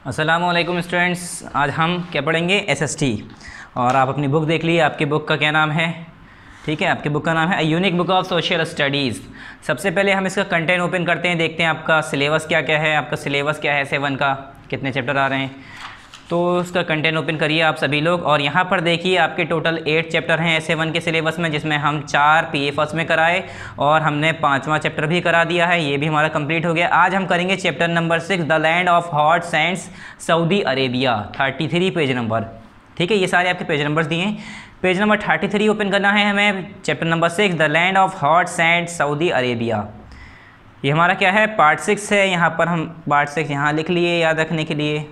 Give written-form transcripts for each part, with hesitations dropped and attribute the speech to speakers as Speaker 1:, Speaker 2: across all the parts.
Speaker 1: अस्सलामुअलैकुम स्टूडेंट्स, आज हम क्या पढ़ेंगे एसएसटी। और आप अपनी बुक देख लीजिए, आपकी बुक का क्या नाम है। ठीक है, आपकी बुक का नाम है a unique book of social studies. सबसे पहले हम इसका कंटेंट ओपन करते हैं, देखते हैं आपका सिलेबस क्या क्या है। आपका सिलेबस क्या है 7 का, कितने चैप्टर आ रहे हैं। तो उसका कंटेंट ओपन करिए आप सभी लोग, और यहाँ पर देखिए आपके टोटल 8 चैप्टर हैं S7 के सिलेबस में, जिसमें हम 4 PA फर्स्ट में कराए और हमने 5वां चैप्टर भी करा दिया है, ये भी हमारा कंप्लीट हो गया। आज हम करेंगे chapter number 6 the land of hot Sands Saudi Arabia, 33 page number. ठीक है, ये सारे आपके पेज नंबर्स दिए हैं। पेज नंबर 33 ओपन करना है हमें, chapter number 6 the land of hot sand Saudi Arabia. ये हमारा क्या है, पार्ट 6 है। यहाँ पर हम पार्ट 6 यहाँ लिख लिए याद रखने के लिए।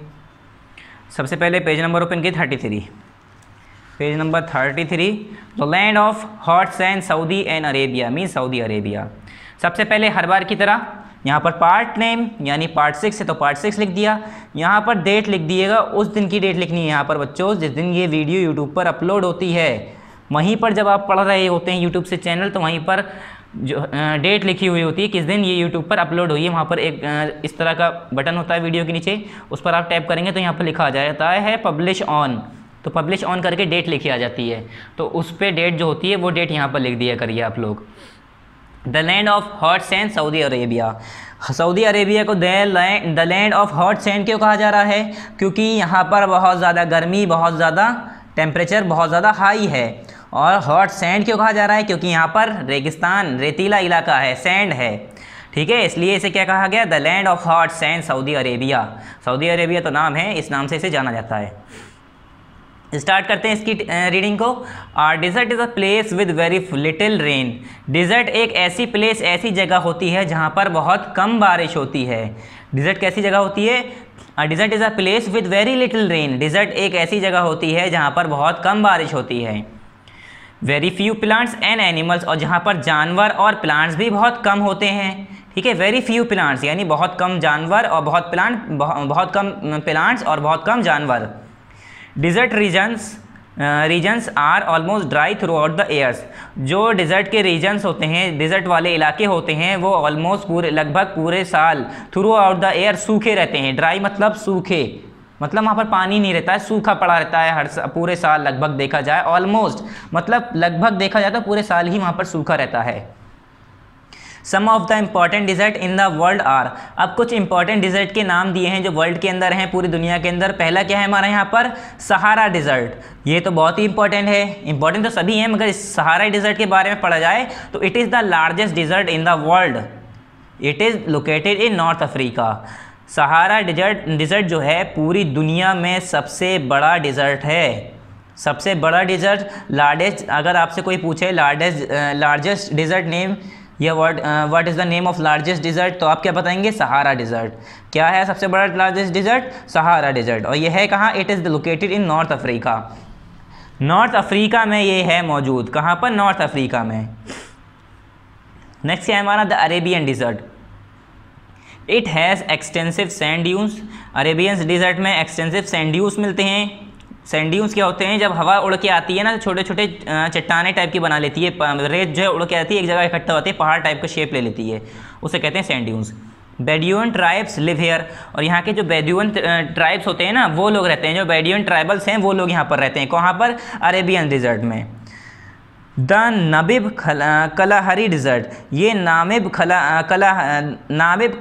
Speaker 1: सबसे पहले पेज नंबर ओपन किए 33, page number 33 the land of hot sand Saudi and Arabia mean Saudi Arabia. सबसे पहले हर बार की तरह यहाँ पर पार्ट नेम यानी पार्ट 6 है तो पार्ट 6 लिख दिया। यहाँ पर डेट लिख दिएगा, उस दिन की डेट लिखनी है यहाँ पर बच्चों जिस दिन ये वीडियो यूट्यूब पर अपलोड होती है। वहीं पर जब आप पढ़ रहे होते हैं यूट्यूब से चैनल, तो वहीं पर जो डेट लिखी हुई होती है किस दिन ये यूट्यूब पर अपलोड हुई है। वहाँ पर एक इस तरह का बटन होता है वीडियो के नीचे, उस पर आप टैप करेंगे तो यहाँ पर लिखा आ जाता है पब्लिश ऑन। तो पब्लिश ऑन करके डेट लिखी आ जाती है, तो उस पर डेट जो होती है वो डेट यहाँ पर लिख दिया करिए आप लोग। The land of hot sand Saudi Arabia. Saudi Arabia को the land of hot sand क्यों कहा जा रहा है? क्योंकि यहाँ पर बहुत ज़्यादा गर्मी, बहुत ज़्यादा टेम्परेचर बहुत ज़्यादा हाई है। और हॉट सैंड क्यों कहा जा रहा है? क्योंकि यहाँ पर रेगिस्तान, रेतीला इलाका है, सैंड है। ठीक है, इसलिए इसे क्या कहा गया, the land of hot sand Saudi Arabia. Saudi Arabia तो नाम है, इस नाम से इसे जाना जाता है। स्टार्ट करते हैं इसकी रीडिंग को। Desert is a place with very little rain. Desert एक ऐसी प्लेस, ऐसी जगह होती है जहाँ पर बहुत कम बारिश होती है। डिज़र्ट कैसी जगह होती है? Desert is a place with very little rain. Desert एक ऐसी जगह होती है जहाँ पर बहुत कम बारिश होती है। Very few plants and animals, और जहाँ पर जानवर और प्लांट्स भी बहुत कम होते हैं। ठीक है, वेरी फ्यू प्लांट्स यानी बहुत कम जानवर और बहुत कम प्लांट्स और बहुत कम जानवर। Desert regions are almost dry throughout the years. जो डिज़र्ट के रीजन्स होते हैं, डिज़र्ट वाले इलाके होते हैं, वो ऑलमोस्ट लगभग पूरे साल थ्रू आउट द ईयर सूखे रहते हैं। ड्राई मतलब सूखे, मतलब वहाँ पर पानी नहीं रहता है, सूखा पड़ा रहता है पूरे साल लगभग देखा जाए। ऑलमोस्ट मतलब लगभग देखा जाए तो पूरे साल ही वहाँ पर सूखा रहता है। Some of the important desert in the world are. अब कुछ इंपॉर्टेंट डिज़र्ट के नाम दिए हैं जो वर्ल्ड के अंदर हैं, पूरी दुनिया के अंदर। पहला क्या है हमारा यहाँ पर, सहारा डिज़र्ट। ये तो बहुत ही इंपॉर्टेंट है, इंपॉर्टेंट तो सभी हैं, मगर इस सहारा डिज़र्ट के बारे में पढ़ा जाए तो it is the largest desert in the world. It is located in North Africa. Sahara desert जो है पूरी दुनिया में सबसे बड़ा डिज़र्ट है। सबसे बड़ा डिज़र्ट, लार्जेस्ट। अगर आपसे कोई पूछे लार्जेस्ट डिज़र्ट नेम या what is the name of largest dessert, तो आप क्या बताएंगे? सहारा डिज़र्ट। क्या है सबसे बड़ा लार्जेस्ट डिज़र्ट? सहारा डिज़र्ट। और ये है कहाँ? It is located in North Africa. North Africa में ये है मौजूद। कहाँ पर? नॉर्थ अफ्रीका में। नेक्स्ट क्या है हमारा, the Arabian desert. It has extensive sand dunes. Arabian desert में एक्सटेंसिव सैंड ड्यून्स मिलते हैं। सैंड ड्यून्स क्या होते हैं? जब हवा उड़ के आती है ना, तो छोटे छोटे चट्टाने टाइप की बना लेती है, रेत जो है उड़ के आती है, एक जगह इकट्ठा होती है, पहाड़ टाइप का शेप ले लेती है, उसे कहते हैं sand dunes. Bedouin tribes live here. और यहाँ के जो बेडुइन ट्राइब्स होते हैं ना, वो लोग रहते हैं, जो बेडुइन ट्राइबल्स हैं वो लोग यहाँ पर रहते हैं। कहाँ पर? अरेबियन डिज़र्ट में। The Namib Kalahari desert. ये नाबिब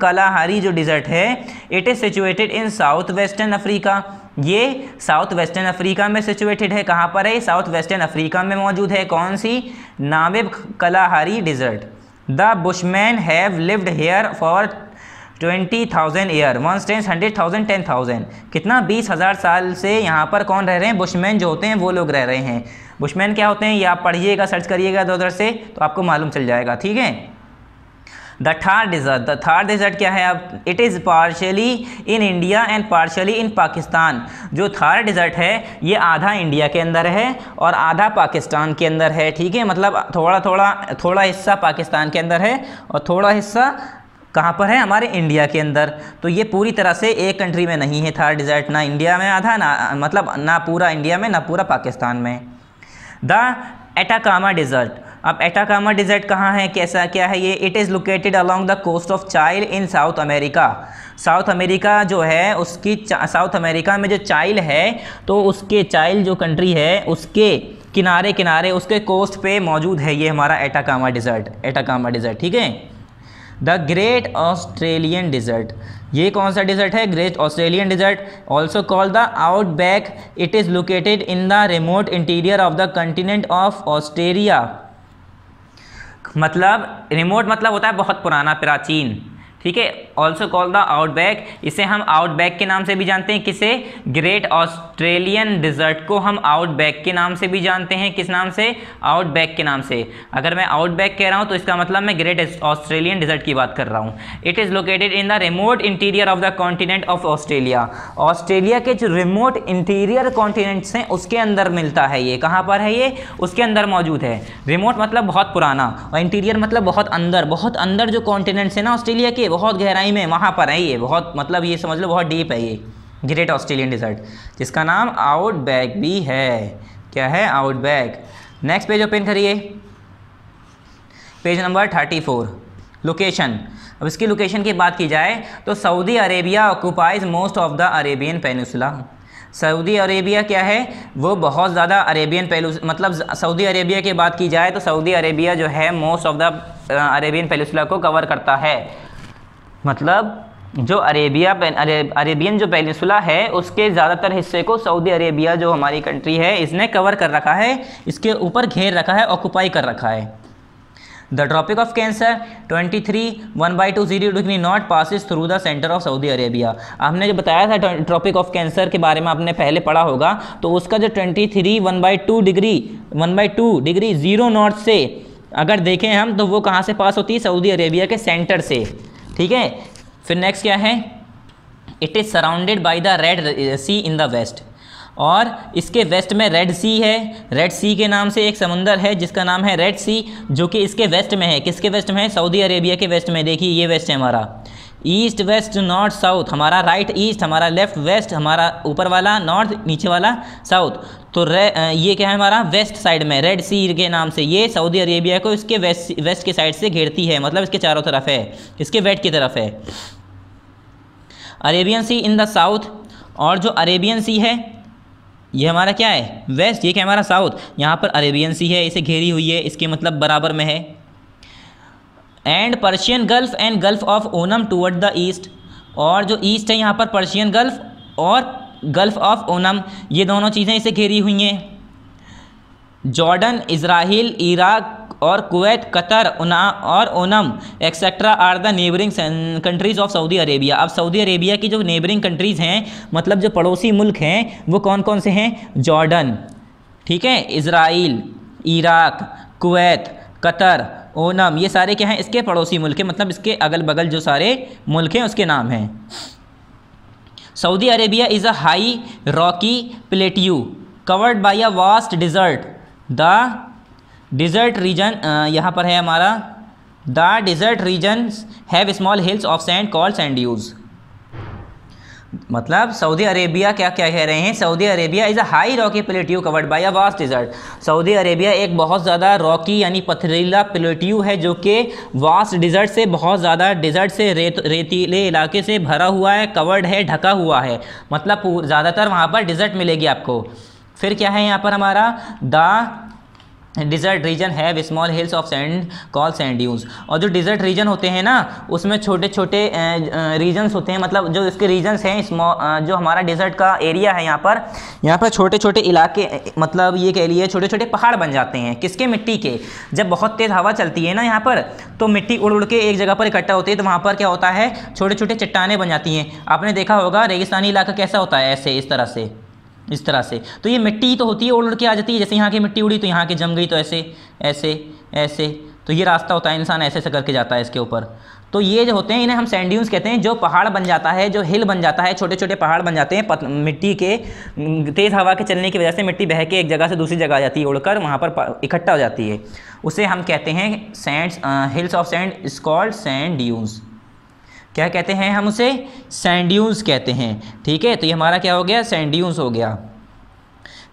Speaker 1: कलाहारी जो डिज़र्ट है, it is situated in south western Africa. ये साउथ वेस्टर्न अफ्रीका में सिचुएटेड है। कहाँ पर है? साउथ वेस्टर्न अफ्रीका में मौजूद है। कौन सी? Namib Kalahari desert. The bushmen have lived here for 20,000 year, 110, 100,000, 10,000। कितना? 20,000 साल से यहाँ पर कौन रह रहे हैं? बुशमैन जो होते हैं वो लोग रह रहे हैं। बुशमैन क्या होते हैं ये आप पढ़िएगा, सर्च करिएगा इधर से, तो आपको मालूम चल जाएगा। ठीक है। The Thar desert. The Thar desert क्या है? अब it is partially in India and partially in Pakistan. जो थार डिज़र्ट है ये आधा इंडिया के अंदर है और आधा पाकिस्तान के अंदर है। ठीक है, मतलब थोड़ा हिस्सा पाकिस्तान के अंदर है और थोड़ा हिस्सा कहाँ पर है? हमारे इंडिया के अंदर। तो ये पूरी तरह से एक कंट्री में नहीं है थार डिज़र्ट, ना इंडिया में आधा, ना पूरा इंडिया में, ना पूरा पाकिस्तान में। The Atacama desert. अब एटाकामा डिजर्ट कहाँ है, कैसा क्या है ये? It is located along the coast of Chile in South America. South America जो है उसकी साउथ अमेरिका में जो चाइल है, तो उसके चाइल जो कंट्री है उसके किनारे किनारे उसके कोस्ट पे मौजूद है ये हमारा एटाकामा डिज़र्ट, ठीक है। द ग्रेट ऑस्ट्रेलियन डिज़र्ट, ये कौन सा डिज़र्ट है? Great Australian desert, also called the outback. It is located in the remote interior of the continent of Australia. मतलब रिमोट मतलब होता है बहुत पुराना, प्राचीन, ठीक है। ऑल्सो कॉल द आउटबैक, इसे हम आउटबैक के नाम से भी जानते हैं। किसे? ग्रेट ऑस्ट्रेलियन डिज़र्ट को हम आउटबैक के नाम से भी जानते हैं। किस नाम से? आउटबैक के नाम से। अगर मैं आउटबैक कह रहा हूँ तो इसका मतलब मैं ग्रेट ऑस्ट्रेलियन डिज़र्ट की बात कर रहा हूँ। It is located in the remote interior of the continent of Australia. Australia के जो रिमोट इंटीरियर कॉन्टिनेंट्स हैं उसके अंदर मिलता है ये। कहाँ पर है ये? उसके अंदर मौजूद है। रिमोट मतलब बहुत पुराना, और इंटीरियर मतलब बहुत अंदर जो कॉन्टिनेंट्स हैं ना ऑस्ट्रेलिया के, बहुत गहराई में वहाँ पर है ये, बहुत मतलब ये समझ लो बहुत डीप है ये ग्रेट ऑस्ट्रेलियन डिज़र्ट, जिसका नाम आउटबैक भी है। क्या है? आउटबैक। नेक्स्ट पेज ओपन करिए, पेज नंबर 34, लोकेशन। अब इसकी लोकेशन की बात की जाए तो Saudi Arabia occupies most of the Arabian peninsula. Saudi Arabia क्या है? वो बहुत ज़्यादा अरेबियन मतलब सऊदी अरेबिया की बात की जाए तो सऊदी अरेबिया जो है most of the Arabian peninsula को कवर करता है। मतलब जो अरेबियन जो पेनिनसुला है उसके ज़्यादातर हिस्से को सऊदी अरेबिया जो हमारी कंट्री है इसने कवर कर रखा है, इसके ऊपर घेर रखा है, ऑक्यूपाई कर रखा है। The tropic of cancer 23 1/2 degree not passes through the centre of Saudi Arabia. आपने जो बताया था ट्रॉपिक ऑफ कैंसर के बारे में आपने पहले पढ़ा होगा, तो उसका जो 23 1/2 डिग्री 0 नॉट से अगर देखें हम तो वो कहाँ से पास होती है? सऊदी अरेबिया के सेंटर से, ठीक है। फिर नेक्स्ट क्या है? It is surrounded by the Red Sea in the west, और इसके वेस्ट में रेड सी है। रेड सी के नाम से एक समुंदर है जिसका नाम है रेड सी, जो कि इसके वेस्ट में है। किसके वेस्ट में है? सऊदी अरेबिया के वेस्ट में। देखिए ये वेस्ट है हमारा, ईस्ट वेस्ट नॉर्थ साउथ, हमारा राइट ईस्ट, हमारा लेफ्ट वेस्ट, हमारा ऊपर वाला नॉर्थ, नीचे वाला साउथ। तो ये क्या है? हमारा वेस्ट साइड में रेड सी के नाम से ये सऊदी अरेबिया को इसके वेस्ट के साइड से घेरती है, मतलब इसके चारों तरफ है, इसके वेस्ट की तरफ है। Arabian Sea in the south, और जो अरेबियन सी है ये हमारा क्या है? वेस्ट। ये क्या हमारा? साउथ। यहाँ पर अरेबियन सी है, इसे घेरी हुई है, इसके मतलब बराबर में है। And Persian Gulf and Gulf of Oman toward the east, और जो ईस्ट है यहाँ पर पर्शियन गल्फ और गल्फ ऑफ ओनम, ये दोनों चीज़ें इसे घेरी हुई हैं। जॉर्डन, इज़राइल, इराक और कुवैत, कतर और Oman etcetera are the neighbouring countries of Saudi Arabia. अब सऊदी अरेबिया की जो नेबरिंग कंट्रीज़ हैं, मतलब जो पड़ोसी मुल्क हैं, वो कौन कौन से हैं? जॉर्डन, ठीक है, Israel, Iraq, Kuwait, Qatar, Onam, ये सारे क्या हैं? इसके पड़ोसी मुल्क हैं, मतलब इसके अगल बगल जो सारे मुल्क हैं उसके नाम हैं। Saudi Arabia is a high rocky plateau covered by a vast desert. The desert region यहाँ पर है हमारा, the desert regions have small hills of sand called sand dunes. मतलब सऊदी अरेबिया क्या क्या कह रहे हैं? Saudi Arabia is a high rocky plateau covered by a vast desert. Saudi Arabia एक बहुत ज़्यादा रॉकी यानी पथरीला प्लेट्यू है जो कि वास्ट डिज़र्ट से, बहुत ज़्यादा डिज़र्ट से, रेतीले इलाके से भरा हुआ है, कवर्ड है, ढका हुआ है, मतलब ज़्यादातर वहाँ पर डिज़र्ट मिलेगी आपको। फिर क्या है यहाँ पर हमारा? The desert region have small hills of sand call sand dunes. और जो डिज़र्ट रीजन होते हैं ना उसमें छोटे छोटे रीजन्स होते हैं, मतलब जो इसके रीजन्स हैं, जो हमारा डिज़र्ट का एरिया है यहाँ पर छोटे छोटे इलाके, मतलब ये कह लिए छोटे छोटे पहाड़ बन जाते हैं। किसके? मिट्टी के। जब बहुत तेज़ हवा चलती है ना यहाँ पर, तो मिट्टी उड़ उड़ के एक जगह पर इकट्ठा होती है, तो वहाँ पर क्या होता है? छोटे छोटे चट्टानें बन जाती हैं। आपने देखा होगा रेगिस्तानी इलाका कैसा होता है? ऐसे, इस तरह से। तो ये मिट्टी तो होती है, उड़ उड़ के आ जाती है, जैसे यहाँ की मिट्टी उड़ी तो यहाँ की जम गई, तो ऐसे तो ये रास्ता होता है, इंसान ऐसे करके जाता है इसके ऊपर। तो ये जो होते हैं इन्हें हम सैंड ड्यून्स कहते हैं। जो पहाड़ बन जाता है, जो हिल बन जाता है, छोटे छोटे पहाड़ बन जाते हैं मिट्टी के, तेज़ हवा के चलने की वजह से मिट्टी बह के एक जगह से दूसरी जगह आ जाती है, उड़कर वहाँ पर इकट्ठा हो जाती है, उसे हम कहते हैं hills of sand is called sand dunes. क्या कहते हैं हम उसे? सैंड ड्यून्स कहते हैं, ठीक है। तो ये हमारा क्या हो गया? सैंड ड्यून्स हो गया।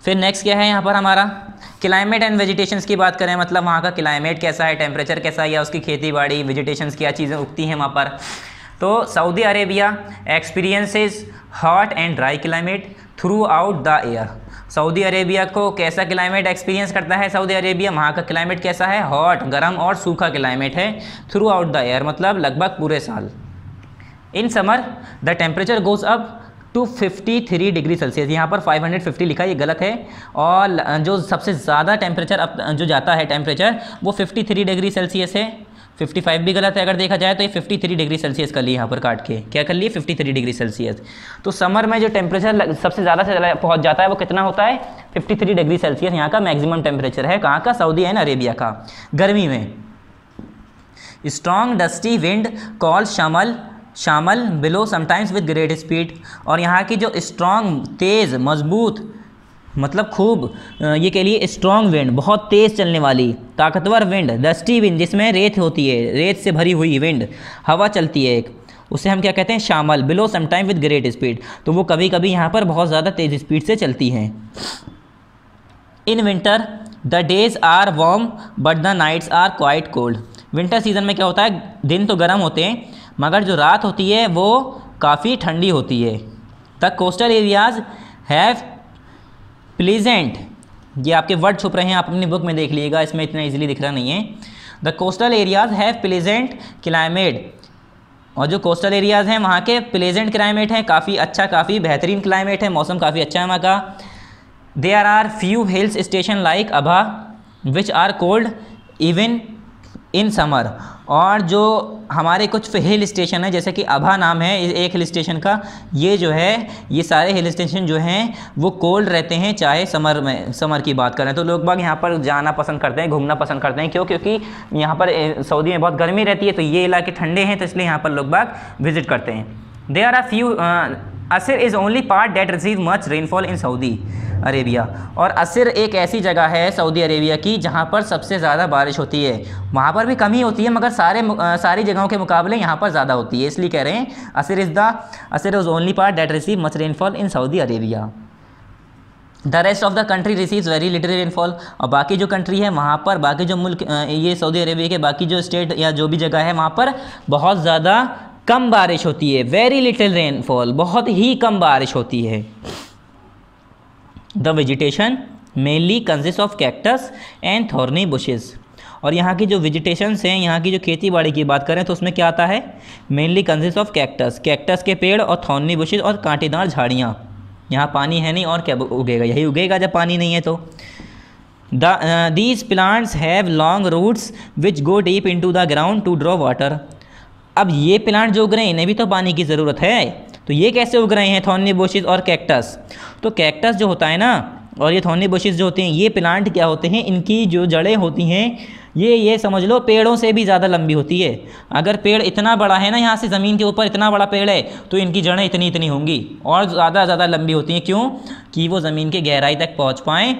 Speaker 1: फिर नेक्स्ट क्या है यहाँ पर हमारा? क्लाइमेट एंड वेजिटेशंस की बात करें, मतलब वहाँ का क्लाइमेट कैसा है, टेम्परेचर कैसा है, या उसकी खेती बाड़ी वेजिटेशंस क्या चीज़ें उगती हैं वहाँ पर। तो Saudi Arabia experiences hot and dry climate throughout the year. Saudi Arabia को कैसा क्लाइमेट एक्सपीरियंस करता है सऊदी अरेबिया, वहाँ का क्लाइमेट कैसा है, हॉट, गर्म और सूखा क्लाइमेट है थ्रू आउट द ईयर, मतलब लगभग पूरे साल। In summer the temperature goes up to 53 degree Celsius, यहाँ पर 550 लिखा है, ये गलत है। और जो सबसे ज़्यादा टेम्परेचर अब जो जाता है टेम्परेचर वो 53 डिग्री सेल्सियस है। 55 भी गलत है अगर देखा जाए तो, ये 53 डिग्री सेल्सियस कर लिए यहाँ पर काट के, क्या कर लिए 53 डिग्री सेल्सियस। तो समर में जो टेम्परेचर सबसे ज़्यादा से पहुँच जाता है वो कितना होता है 53 डिग्री सेल्सियस, यहाँ का मैक्सिमम टेम्परेचर है, कहाँ का, सऊदी एंड अरेबिया का। गर्मी में स्ट्रॉन्ग डस्टी विंड कॉल शामल below sometimes with great speed, और यहाँ की जो स्ट्रॉन्ग, तेज़, मजबूत, मतलब खूब, ये कह लिए स्ट्रॉन्ग विंड, बहुत तेज़ चलने वाली ताकतवर विंड, डस्टी विंड जिसमें रेत होती है, रेत से भरी हुई विंड, हवा चलती है एक, उसे हम क्या कहते हैं, शामल। Blow sometime with great speed, तो वो कभी कभी यहाँ पर बहुत ज़्यादा तेज़ स्पीड से चलती हैं। In winter the days are warm but the nights are quite cold. Winter season में क्या होता है, दिन तो गर्म होते हैं मगर जो रात होती है वो काफ़ी ठंडी होती है। The coastal areas have pleasant, ये आपके वर्ड छुप रहे हैं, आप अपनी बुक में देख लीजिएगा, इसमें इतना इजीली दिख रहा नहीं है। The coastal areas have pleasant climate, और जो कोस्टल एरियाज़ हैं वहाँ के प्लेजेंट क्लाइमेट है, काफ़ी अच्छा, काफ़ी बेहतरीन क्लाइमेट है, मौसम काफ़ी अच्छा है वहाँ का। There are few hills station like Abha which are cold even in summer, और जो हमारे कुछ हिल स्टेशन है जैसे कि अभा नाम है एक हिल स्टेशन का, ये जो है, ये सारे हिल स्टेशन जो हैं वो कोल्ड रहते हैं चाहे समर में, समर की बात करें तो लोग बाग यहाँ पर जाना पसंद करते हैं, घूमना पसंद करते हैं। क्यों? क्योंकि यहाँ पर सऊदी में बहुत गर्मी रहती है, तो ये इलाके ठंडे हैं, तो इसलिए यहाँ पर लोग बाग विजिट करते हैं। There are few Asir is only part that receive much rainfall in Saudi Arabia, और असिर एक ऐसी जगह है सऊदी अरेबिया की जहाँ पर सबसे ज़्यादा बारिश होती है। वहाँ पर भी कमी होती है मगर सारी जगहों के मुकाबले यहाँ पर ज़्यादा होती है, इसलिए कह रहे हैं Asir is only part that receive much rainfall in Saudi Arabia. The rest of the country receives very little rainfall, और बाकी जो कंट्री है वहाँ पर, बाकी जो मुल्क, ये सऊदी अरेबिया के बाकी जो स्टेट या जो भी जगह है वहाँ पर बहुत ज़्यादा कम बारिश होती है, वेरी लिटिल रेनफॉल, बहुत ही कम बारिश होती है। The vegetation mainly consist of cactus and thorny bushes, और यहाँ की जो वेजिटेशंस हैं, यहाँ की जो खेती बाड़ी की बात करें तो उसमें क्या आता है, मेनली कंसिस्ट ऑफ कैक्टस के पेड़ और थॉर्नी बुशेस और कांटेदार झाड़ियाँ। यहाँ पानी है नहीं और क्या उगेगा, यही उगेगा जब पानी नहीं है तो। These plants have long roots which go deep into the ground to draw water. अब ये प्लांट जो उग रहे हैं इन्हें भी तो पानी की ज़रूरत है, तो ये कैसे उग रहे हैं, थॉर्नी बुशेस और कैक्टस। तो कैक्टस जो होता है ना और ये थॉर्नी बुशेस जो होते हैं, ये प्लांट क्या होते हैं, इनकी जो जड़ें होती हैं ये समझ लो पेड़ों से भी ज़्यादा लंबी होती है। अगर पेड़ इतना बड़ा है ना, यहाँ से ज़मीन के ऊपर इतना बड़ा पेड़ है तो इनकी जड़ें इतनी होंगी और ज़्यादा लंबी होती हैं। क्यों? कि वो ज़मीन के गहराई तक पहुँच पाएँ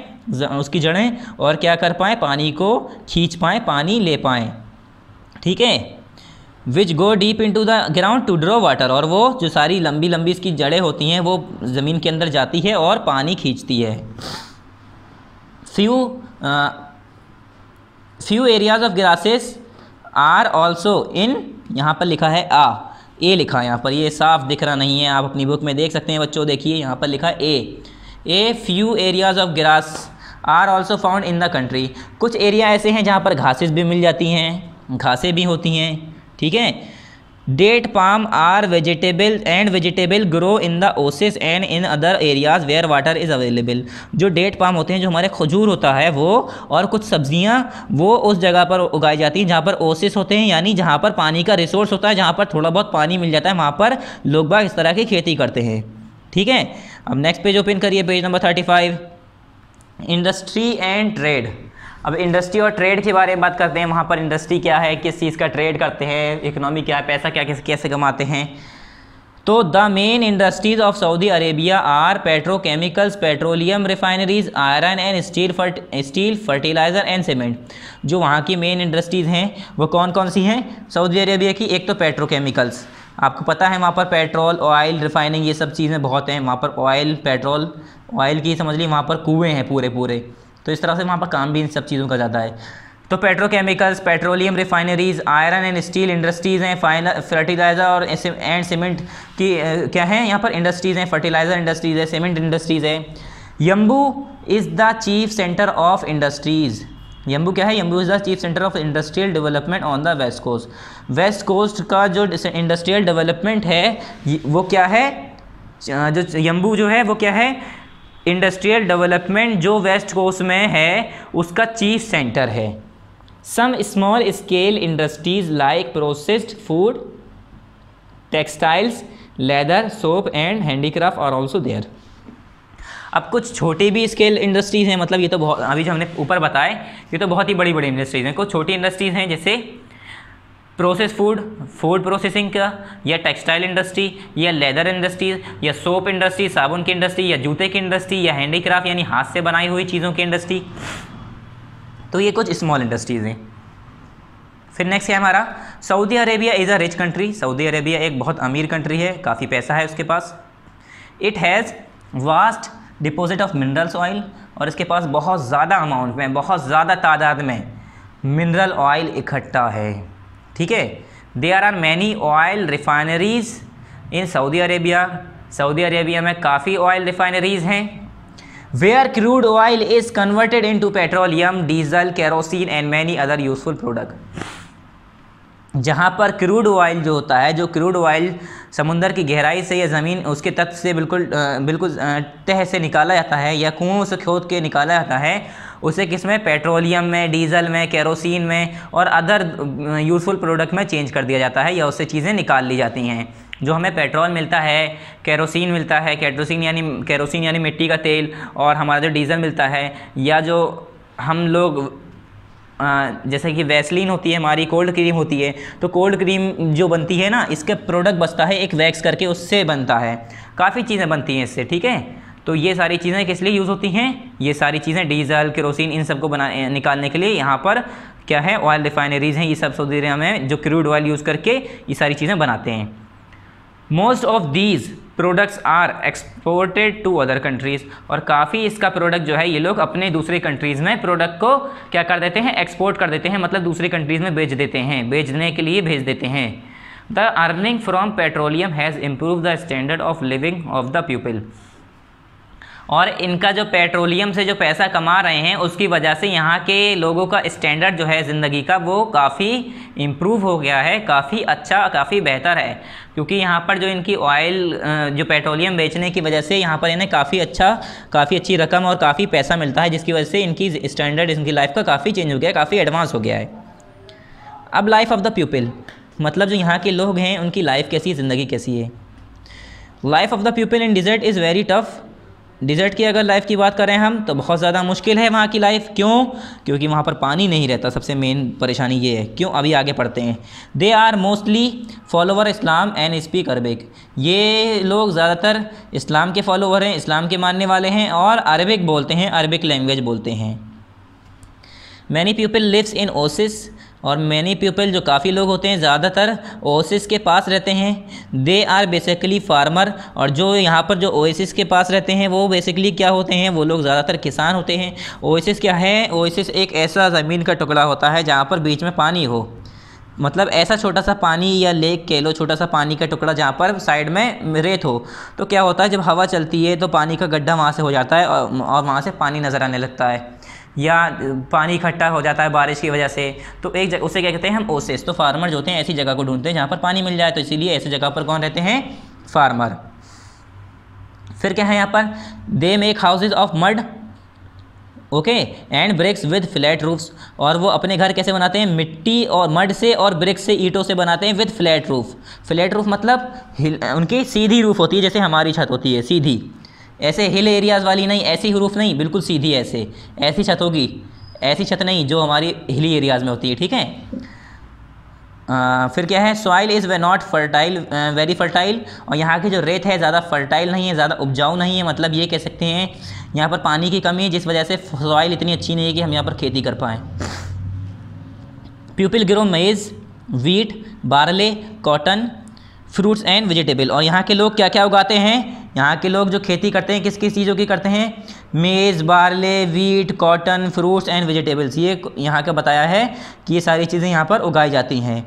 Speaker 1: उसकी जड़ें, और क्या कर पाएँ, पानी को खींच पाएँ, पानी ले पाएँ, ठीक है। Which go deep into the ground to draw water, और वो जो सारी लंबी इसकी जड़ें होती हैं वो ज़मीन के अंदर जाती है और पानी खींचती है। Few areas of grasses are also in, यहाँ पर लिखा है ए लिखा है यहाँ पर, ये साफ दिख रहा नहीं है, आप अपनी बुक में देख सकते हैं बच्चों, देखिए यहाँ पर लिखा है a few areas of grass are also found in the country. कुछ एरिया ऐसे हैं जहाँ पर घासेस भी मिल जाती हैं, घासें भी होती हैं, ठीक है। Date palm are vegetable grow in the oases and in other areas where water is available. जो डेट पाम होते हैं, जो हमारे खजूर होता है वो, और कुछ सब्जियां वो उस जगह पर उगाई जाती हैं जहाँ पर ओसेस होते हैं, यानी जहाँ पर पानी का रिसोर्स होता है, जहाँ पर थोड़ा बहुत पानी मिल जाता है, वहाँ पर लोग बाग इस तरह की खेती करते हैं, ठीक है। अब नेक्स्ट पेज ओपन करिए, page number 35, industry and trade. अब इंडस्ट्री और ट्रेड के बारे में बात करते हैं। वहाँ पर इंडस्ट्री क्या है, किस चीज़ का ट्रेड करते हैं, इकोनॉमी क्या है, पैसा क्या कैसे कमाते हैं। तो the main industries of Saudi Arabia are petrochemicals, petroleum refineries, iron and steel, fertiliser and cement. जो वहाँ की मेन इंडस्ट्रीज़ हैं वो कौन कौन सी हैं सऊदी अरेबिया की? एक तो पेट्रोकेमिकल्स, आपको पता है वहाँ पर पेट्रोल, ऑयल, रिफाइनिंग, ये सब चीज़ें बहुत हैं वहाँ पर। ऑयल, पेट्रोल, ऑयल की समझ ली, वहाँ पर कुएँ हैं पूरे, तो इस तरह से वहाँ पर काम भी इन सब चीज़ों का ज़्यादा है। तो petrochemicals, petroleum refineries, iron and steel industries हैं, फर्टिलाइज़र और एंड सीमेंट की क्या है यहाँ पर इंडस्ट्रीज़ हैं, फर्टिलाइज़र इंडस्ट्रीज़ है, सीमेंट इंडस्ट्रीज़ है। Yanbu is the chief centre of industries. Yanbu क्या है? Yanbu is the chief centre of industrial development on the west coast. West coast का जो इंडस्ट्रियल डेवलपमेंट है वो क्या है? जो यम्बू जो है वो क्या है? इंडस्ट्रियल डेवलपमेंट जो वेस्ट कोस्ट में है उसका चीफ सेंटर है। Some small scale industries like processed food, textiles, leather, soap and handicraft are also there. अब कुछ छोटी भी स्केल इंडस्ट्रीज़ हैं, मतलब ये तो बहुत अभी जो हमने ऊपर बताए ये तो बहुत ही बड़ी बड़ी इंडस्ट्रीज़ हैं। कुछ छोटी इंडस्ट्रीज़ हैं जैसे प्रोसेस फूड प्रोसेसिंग का, या टेक्सटाइल इंडस्ट्री, या लेदर इंडस्ट्रीज, या सोप इंडस्ट्री साबुन की इंडस्ट्री, या जूते की इंडस्ट्री, या हैंडीक्राफ्ट यानी हाथ से बनाई हुई चीज़ों की इंडस्ट्री। तो ये कुछ स्मॉल इंडस्ट्रीज़ हैं। फिर नेक्स्ट है हमारा Saudi Arabia is a rich country. Saudi Arabia एक बहुत अमीर कंट्री है, काफ़ी पैसा है उसके पास। It has vast deposit of minerals oil, और इसके पास बहुत ज़्यादा अमाउंट में, बहुत ज़्यादा तादाद में मिनरल ऑयल इकट्ठा है। ठीक है। There are many oil refineries in Saudi Arabia. Saudi Arabia में काफ़ी ऑयल रिफाइनरीज हैं। Where crude oil is converted into petroleum, diesel, kerosene and many other useful product. जहाँ पर क्रूड ऑयल जो होता है, जो क्रूड ऑयल समुंदर की गहराई से या ज़मीन उसके तट से बिल्कुल तह से निकाला जाता है या कुओं से खोद के निकाला जाता है, उसे किस में? पेट्रोलियम में, डीजल में, केरोसिन में और अदर यूजफुल प्रोडक्ट में चेंज कर दिया जाता है, या उससे चीज़ें निकाल ली जाती हैं। जो हमें पेट्रोल मिलता है, केरोसिन मिलता है, केरोसिन यानी मिट्टी का तेल, और हमारा जो डीजल मिलता है, या जो हम लोग जैसे कि वैसलीन होती है हमारी, कोल्ड क्रीम होती है, तो कोल्ड क्रीम जो बनती है ना, इसके प्रोडक्ट बचता है एक वैक्स करके, उससे बनता है। काफ़ी चीज़ें बनती हैं इससे। ठीक है। तो ये सारी चीज़ें किस लिए यूज़ होती हैं? ये सारी चीज़ें डीजल, केरोसिन इन सबको निकालने के लिए यहाँ पर क्या है? ऑयल रिफाइनरीज हैं। ये सब सऊदी अरेबिया में जो क्रूड ऑयल यूज़ करके ये सारी चीज़ें बनाते हैं। Most of these products are exported to other countries, और काफ़ी इसका प्रोडक्ट जो है ये लोग अपने दूसरे कंट्रीज़ में प्रोडक्ट को क्या कर देते हैं? एक्सपोर्ट कर देते हैं, मतलब दूसरी कंट्रीज़ में बेच देते हैं, बेचने के लिए भेज देते हैं। The earning from petroleum has improve the standard of living of the people, और इनका जो पेट्रोलियम से जो पैसा कमा रहे हैं उसकी वजह से यहाँ के लोगों का स्टैंडर्ड जो है ज़िंदगी का वो काफ़ी इम्प्रूव हो गया है, काफ़ी अच्छा, काफ़ी बेहतर है। क्योंकि यहाँ पर जो इनकी ऑयल जो पेट्रोलियम बेचने की वजह से यहाँ पर इन्हें काफ़ी अच्छी रकम और काफ़ी पैसा मिलता है, जिसकी वजह से इनकी स्टैंडर्ड, इनकी लाइफ का काफ़ी चेंज हो गया है, काफ़ी एडवांस हो गया है। अब लाइफ ऑफ द पीपल, मतलब जो यहाँ के लोग हैं उनकी लाइफ कैसी है, ज़िंदगी कैसी है। Life of the people in desert is very tough. Desert की अगर लाइफ की बात करें हम तो बहुत ज़्यादा मुश्किल है वहाँ की लाइफ। क्यों? क्योंकि वहाँ पर पानी नहीं रहता, सबसे मेन परेशानी ये है। क्यों? अभी आगे पढ़ते हैं। They are mostly follower Islam and speak Arabic. ये लोग ज़्यादातर इस्लाम के फॉलोवर हैं, इस्लाम के मानने वाले हैं, और अरबिक बोलते हैं, अरबिक लैंग्वेज बोलते हैं। Many people lives in oasis, और मैनी पीपल जो काफ़ी लोग होते हैं ज़्यादातर ओसिस के पास रहते हैं। दे आर बेसिकली फार्मर, और जो यहाँ पर जो ओएसिस के पास रहते हैं वो बेसिकली क्या होते हैं? वो लोग ज़्यादातर किसान होते हैं। ओएसिस क्या है? ओएसिस एक ऐसा ज़मीन का टुकड़ा होता है जहाँ पर बीच में पानी हो, मतलब ऐसा छोटा सा पानी या लेक कह लो, छोटा सा पानी का टुकड़ा जहाँ पर साइड में रेत हो। तो क्या होता है, जब हवा चलती है तो पानी का गड्ढा वहाँ से हो जाता है और वहाँ से पानी नज़र आने लगता है, या पानी इकट्ठा हो जाता है बारिश की वजह से। तो एक जगह उसे क्या कहते हैं हम? ओसिस। तो फार्मर जो होते हैं ऐसी जगह को ढूंढते हैं जहाँ पर पानी मिल जाए, तो इसीलिए ऐसी जगह पर कौन रहते हैं? फार्मर। फिर क्या है यहाँ पर? They make houses of mud, okay, and bricks with flat roofs, और वो अपने घर कैसे बनाते हैं? मिट्टी और मड से और ब्रिक्स से, ईंटों से बनाते हैं, with flat roof. Flat roof मतलब उनकी सीधी रूफ होती है, जैसे हमारी छत होती है सीधी, ऐसे हिल एरियाज़ वाली नहीं, ऐसी रूफ नहीं, बिल्कुल सीधी ऐसी छत होगी, ऐसी छत नहीं जो हमारी हिली एरियाज़ में होती है। ठीक है। फिर क्या है? Soil is way not fertile, very fertile, और यहाँ की जो रेत है ज़्यादा फर्टाइल नहीं है, ज़्यादा उपजाऊ नहीं है। मतलब ये कह सकते हैं यहाँ पर पानी की कमी है, जिस वजह से सॉइल इतनी अच्छी नहीं है कि हम यहाँ पर खेती कर पाएँ। पीपल ग्रो मेज़, wheat, barley, cotton, fruits and vegetable, और यहाँ के लोग क्या क्या उगाते हैं? यहाँ के लोग जो खेती करते हैं किस किस चीज़ों की करते हैं? मेज़, barley, wheat, cotton, fruits and vegetables, ये यहाँ का बताया है कि ये सारी चीज़ें यहाँ पर उगाई जाती हैं।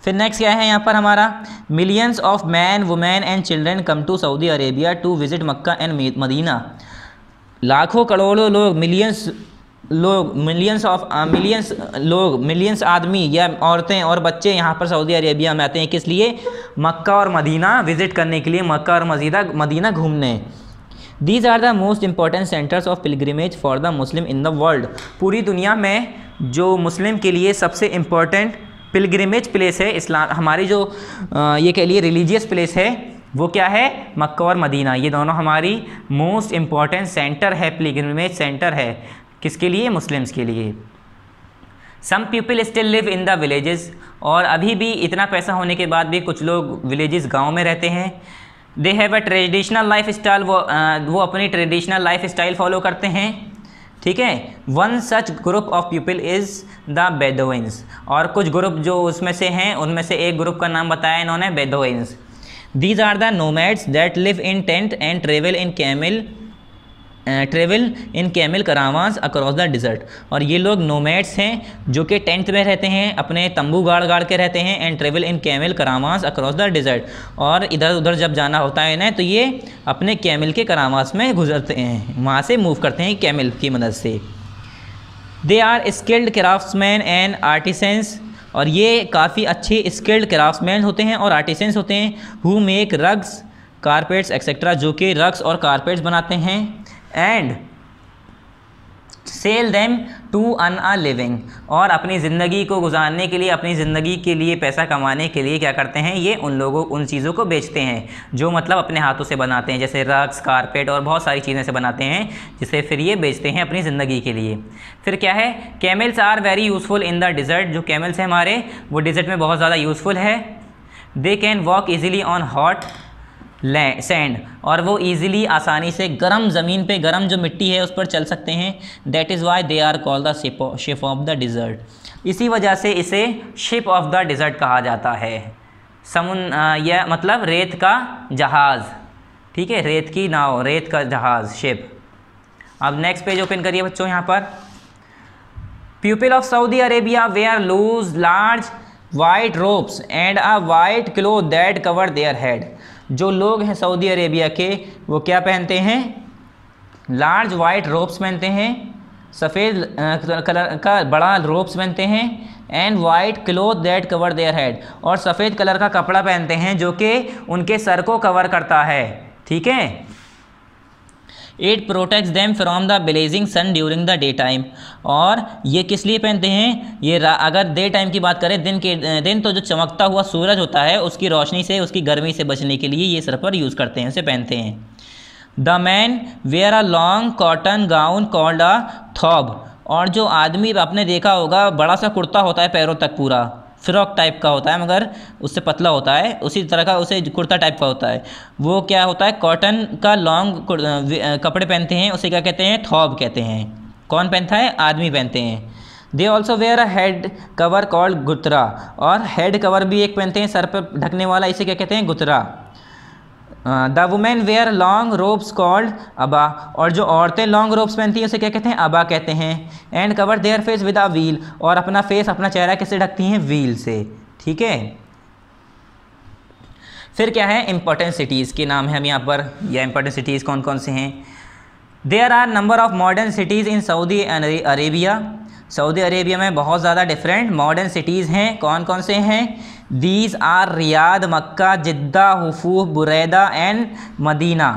Speaker 1: फिर नेक्स्ट क्या है यहाँ पर हमारा, millions of man, women and children come to Saudi Arabia to visit Mecca and Medina. लाखों करोड़ों लोग, मिलियंस आदमी या औरतें और बच्चे यहाँ पर सऊदी अरेबिया में आते हैं, किस लिए, मक्का और मदीना विज़िट करने के लिए, मक्का और मदीना घूमने। These are the most important centres of pilgrimage for the Muslim in the world. पूरी दुनिया में जो मुस्लिम के लिए सबसे इम्पोर्टेंट पिलग्रिमेज प्लेस है, इस्लाम हमारी जो ये कह लिए रिलीजियस प्लेस है, वो क्या है, मक्का और मदीना। ये दोनों हमारी मोस्ट इम्पॉर्टेंट सेंटर है, पिलग्रिमेज सेंटर है, किसके लिए, मुस्लिम्स के लिए। Some people still live in the villages, और अभी भी इतना पैसा होने के बाद भी कुछ लोग विलेजेस, गाँव में रहते हैं। They have a traditional life style, वो अपनी ट्रेडिशनल लाइफ स्टाइल फॉलो करते हैं, ठीक है। One such group of people is the Bedouins, और कुछ ग्रुप जो उसमें से हैं, उनमें से एक ग्रुप का नाम बताया इन्होंने, Bedouins. These are the nomads that live in tent and travel in camel caravans across the desert, और ये लोग नोमैड्स हैं जो कि टेंट में रहते हैं, अपने तंबू गाड़ के रहते हैं, and travel in camel caravans across the desert, और इधर उधर जब जाना होता है इन्हें तो ये अपने कैमल के करावांस में गुजरते हैं, वहाँ से मूव करते हैं कैमल की मदद से। They are skilled craftsmen and artisans, और ये काफ़ी अच्छे स्किल्ड क्राफ्ट्समैन होते हैं और आर्टिसंस होते हैं, who make rugs, carpets etcetera, जो कि रग्स और कारपेट्स बनाते हैं, and sell them to earn a living, और अपनी ज़िंदगी को गुजारने के लिए, अपनी ज़िंदगी के लिए पैसा कमाने के लिए क्या करते हैं, ये उन चीज़ों को बेचते हैं जो मतलब अपने हाथों से बनाते हैं, जैसे रग्स, कारपेट और बहुत सारी चीज़ें से बनाते हैं, जिसे फिर ये बेचते हैं अपनी ज़िंदगी के लिए। फिर क्या है, camels are very useful in the desert, जो कैमल्स हैं हमारे वो डिज़र्ट में बहुत ज़्यादा यूज़फुल है। They can walk easily on hot sand, और वो ईज़िली आसानी से गर्म ज़मीन पे, गर्म जो मिट्टी है उस पर चल सकते हैं। That is why they are called the ship of the desert, इसी वजह से इसे शिप ऑफ द डिज़र्ट कहा जाता है। यह मतलब रेत का जहाज़, ठीक है, रेत की नाव, रेत का जहाज़, शिप। अब नेक्स्ट पेज ओपन करिए बच्चों, यहाँ पर people of Saudi Arabia wear loose large white robes and a white cloth that cover their head. जो लोग हैं सऊदी अरेबिया के, वो क्या पहनते हैं, लार्ज वाइट रोप्स पहनते हैं, सफ़ेद कलर का बड़ा रोप्स पहनते हैं, and white cloth that cover their head, और सफ़ेद कलर का कपड़ा पहनते हैं जो कि उनके सर को कवर करता है, ठीक है। It protects them from the blazing sun during the day time, और ये किस लिए पहनते हैं, ये अगर डे टाइम की बात करें, दिन तो जो चमकता हुआ सूरज होता है उसकी रोशनी से, उसकी गर्मी से बचने के लिए ये सर पर यूज़ करते हैं, उसे पहनते हैं। The man wear a long cotton gown called a thobe, और जो आदमी आपने देखा होगा बड़ा सा कुर्ता होता है पैरों तक, पूरा फ्रॉक टाइप का होता है मगर उससे पतला होता है, उसी तरह का उसे कुर्ता टाइप का होता है, वो क्या होता है, कॉटन का लॉन्ग कपड़े पहनते हैं, उसे क्या कहते हैं, थॉब कहते हैं। कौन पहनता है, आदमी पहनते हैं। They also wear a head cover called ghutra, और हेड कवर भी एक पहनते हैं सर पर ढकने वाला, इसे क्या कहते हैं, ghutra. The women wear long robes called aba, और जो औरतें लॉन्ग रोब्स पहनती हैं उसे क्या कहते हैं, अबा कहते हैं। And cover their face with a wheel, और अपना फेस, अपना चेहरा किससे ढकती हैं, व्हील से, ठीक है। फिर क्या है, इंपॉर्टेंट सिटीज़ के नाम है हम यहाँ पर, या इंपॉर्टेंट सिटीज़ कौन कौन से हैं। There are number of modern cities in Saudi Arabia, Saudi Arabia में बहुत ज़्यादा डिफरेंट मॉडर्न सिटीज़ हैं, कौन कौन से हैं। These are Riyadh, Mecca, Jeddah, Hofuf, Buraidah and Medina.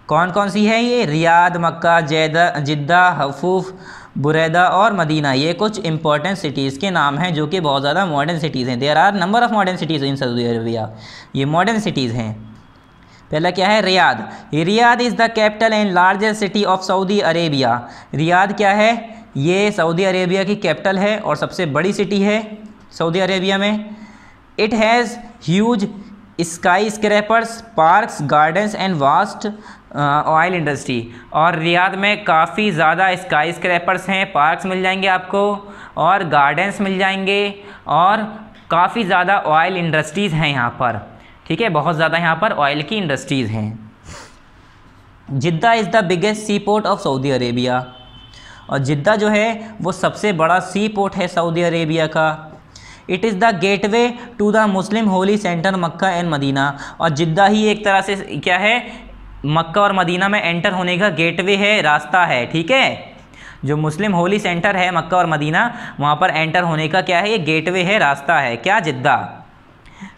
Speaker 1: कौन कौन सी है ये, रियाद, मक्का, जिद्दा, हुफूफ, बुरैदा और मदीना, ये कुछ इंपॉर्टेंट सिटीज़ के नाम हैं जो कि बहुत ज़्यादा मॉडर्न सिटीज़ हैं। There are number of modern cities in Saudi Arabia, ये मॉडर्न सिटीज़ हैं। पहला क्या है, Riyadh. Riyadh is the capital and largest city of Saudi Arabia. Riyadh क्या है, ये सऊदी अरेबिया की कैपिटल है और सबसे बड़ी सिटी है सऊदी अरेबिया में। It has huge sky scrapers, parks, gardens and vast oil industry. और रियाद में काफ़ी ज़्यादा स्काई स्क्रैपर्स हैं, पार्क्स मिल जाएंगे आपको, और गार्डन्स मिल जाएंगे, और काफ़ी ज़्यादा ऑयल इंडस्ट्रीज़ हैं यहाँ पर, ठीक है, बहुत ज़्यादा यहाँ पर ऑयल की इंडस्ट्रीज़ हैं। Jeddah is the biggest sea port of Saudi Arabia, और जिद्दा जो है वो सबसे बड़ा सी पोर्ट है सऊदी अरेबिया का। It is the gateway to the Muslim holy centre Mecca and Medina, और जिद्दा ही एक तरह से क्या है, मक्का और मदीना में एंटर होने का गेटवे है, रास्ता है, ठीक है। जो मुस्लिम होली सेंटर है मक्का और मदीना, वहाँ पर एंटर होने का क्या है, ये गेटवे है, रास्ता है, क्या, Jeddah.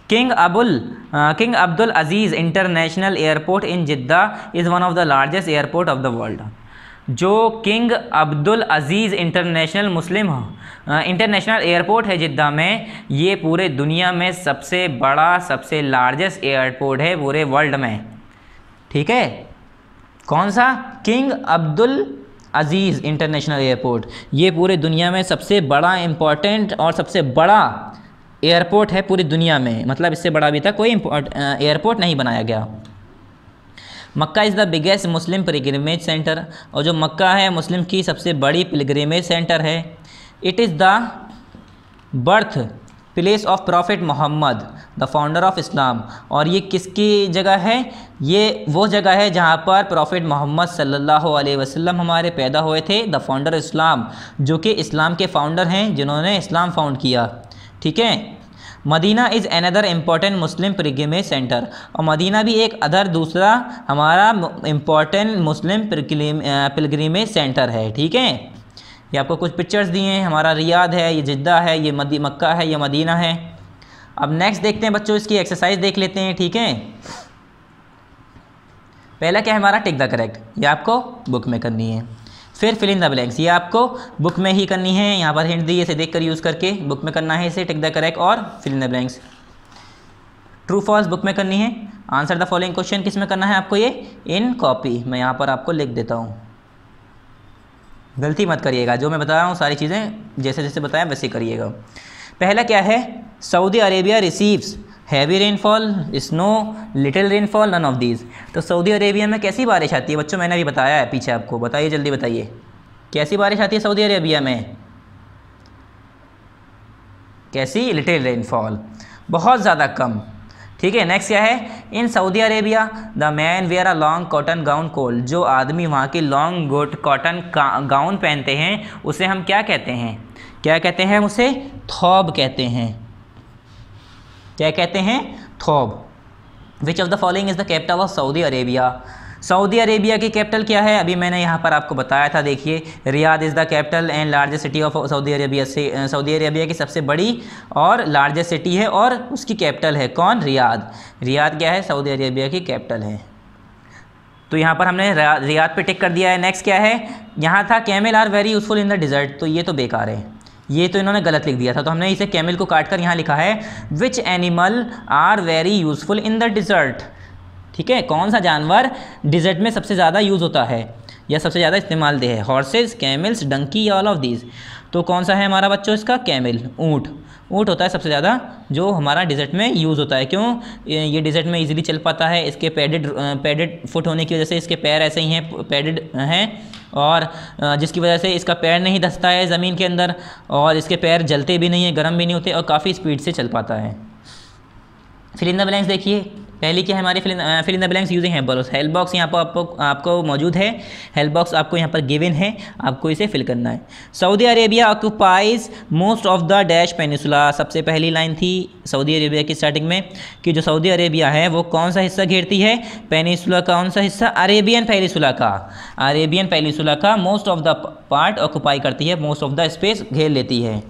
Speaker 1: King Abdul Aziz International Airport in Jeddah is one of the largest airport of the world. जो King Abdul Aziz International Airport है जिद्दा में, ये पूरे दुनिया में सबसे बड़ा, सबसे लार्जेस्ट एयरपोर्ट है पूरे वर्ल्ड में, ठीक है। कौन सा, king Abdul Aziz International airport, ये पूरे दुनिया में सबसे बड़ा, इम्पोर्टेंट और सबसे बड़ा एयरपोर्ट है पूरी दुनिया में, मतलब इससे बड़ा अभी तक कोई एयरपोर्ट नहीं बनाया गया। Mecca is the biggest Muslim pilgrimage centre, और जो मक्का है मुस्लिम की सबसे बड़ी पिलग्रिमेज सेंटर है। It is the birth place of prophet Mohammed the founder of Islam, और ये किसकी जगह है, ये वो जगह है जहाँ पर प्रॉफिट मोहम्मद सल्लल्लाहु अलैहि वसल्लम हमारे पैदा हुए थे, द फाउंडर इस्लाम, जो कि इस्लाम के फाउंडर हैं, जिन्होंने इस्लाम फाउंड किया, ठीक है। Medina is another important Muslim pilgrimage centre, और मदीना भी एक दूसरा हमारा इम्पॉर्टेंट मुस्लिम पिलग्रिमेज सेंटर है, ठीक है। ये आपको कुछ पिक्चर्स दिए हैं, हमारा रियाद है, ये जिद्दा है, ये मक्का है, ये मदीना है। अब नेक्स्ट देखते हैं बच्चों, इसकी एक्सरसाइज देख लेते हैं, ठीक है। पहला क्या है हमारा, टिक द करेक्ट, ये आपको बुक में करनी है। फिर फिल इन द ब्लैंक्स, ये आपको बुक में ही करनी है, यहाँ पर हिंट दी है, इसे देखकर यूज़ करके बुक में करना है इसे, टिक द करेक्ट और fill in the blanks. True false book में करनी है। आंसर द फॉलोइंग क्वेश्चन किस में करना है आपको, ये इन कॉपी, मैं यहाँ पर आपको लिख देता हूँ, गलती मत करिएगा, जो मैं बता रहा हूँ सारी चीज़ें जैसे जैसे बताया वैसे करिएगा। पहला क्या है, Saudi Arabia receives heavy rainfall, snow, little rainfall, none of these. तो सऊदी अरेबिया में कैसी बारिश आती है बच्चों, मैंने अभी बताया है पीछे आपको, बताइए जल्दी बताइए, कैसी बारिश आती है सऊदी अरेबिया में, कैसी, लिटिल रेनफॉल, बहुत ज़्यादा कम, ठीक है। नेक्स्ट क्या है, in Saudi Arabia the man wear a long cotton gown called, जो आदमी वहाँ की लॉन्ग कॉटन गाउन पहनते हैं उसे हम क्या कहते हैं, क्या कहते हैं, उसे थौब कहते हैं, क्या कहते हैं, thobe. Which of the following is the capital of Saudi Arabia, Saudi Arabia की कैपिटल क्या है, अभी मैंने यहाँ पर आपको बताया था, देखिए, Riyadh is the capital and largest city of Saudi Arabia, से सऊदी अरेबिया की सबसे बड़ी और लार्जेस्ट सिटी है, और उसकी कैपिटल है कौन, रियाद। रियाद क्या है, सऊदी अरेबिया की कैपिटल है। तो यहाँ पर हमने रियाद पे टिक कर दिया है। नेक्स्ट क्या है, यहाँ था camel are very useful in the desert, तो ये तो बेकार है, ये तो इन्होंने गलत लिख दिया था, तो हमने इसे कैमल को काट कर यहाँ लिखा है which animal are very useful in the desert, ठीक है। कौन सा जानवर डिज़र्ट में सबसे ज़्यादा यूज़ होता है या सबसे ज़्यादा इस्तेमाल दे है, horses, camels, donkey, all of these. तो कौन सा है हमारा बच्चों इसका, कैमल, ऊँट। ऊँट होता है सबसे ज़्यादा जो हमारा डिज़र्ट में यूज़ होता है। क्यों, ये डिज़र्ट में इजीली चल पाता है, इसके पैडेड फुट होने की वजह से इसके पैर ऐसे ही हैं, पैडेड हैं, और जिसकी वजह से इसका पैर नहीं धंसता है ज़मीन के अंदर, और इसके पैर जलते भी नहीं हैं, गर्म भी नहीं होते, और काफ़ी स्पीड से चल पाता है। फिल इन द ब्लैंक्स देखिए, पहली क्या है हमारी fill in the blanks using help box. Help box यहाँ पर आपको मौजूद है, हेल्प बॉक्स आपको यहाँ पर गिवन है, आपको इसे फिल करना है। Saudi Arabia occupies most of the dash peninsula, सबसे पहली लाइन थी सऊदी अरेबिया की स्टार्टिंग में कि जो सऊदी अरेबिया है वो कौन सा हिस्सा घेरती है, पेनिसुला, कौन सा हिस्सा, अरेबियन पेनिसुला का, अरेबियन पेनिसुला का most of the part occupy करती है, मोस्ट ऑफ द स्पेस घेर लेती है।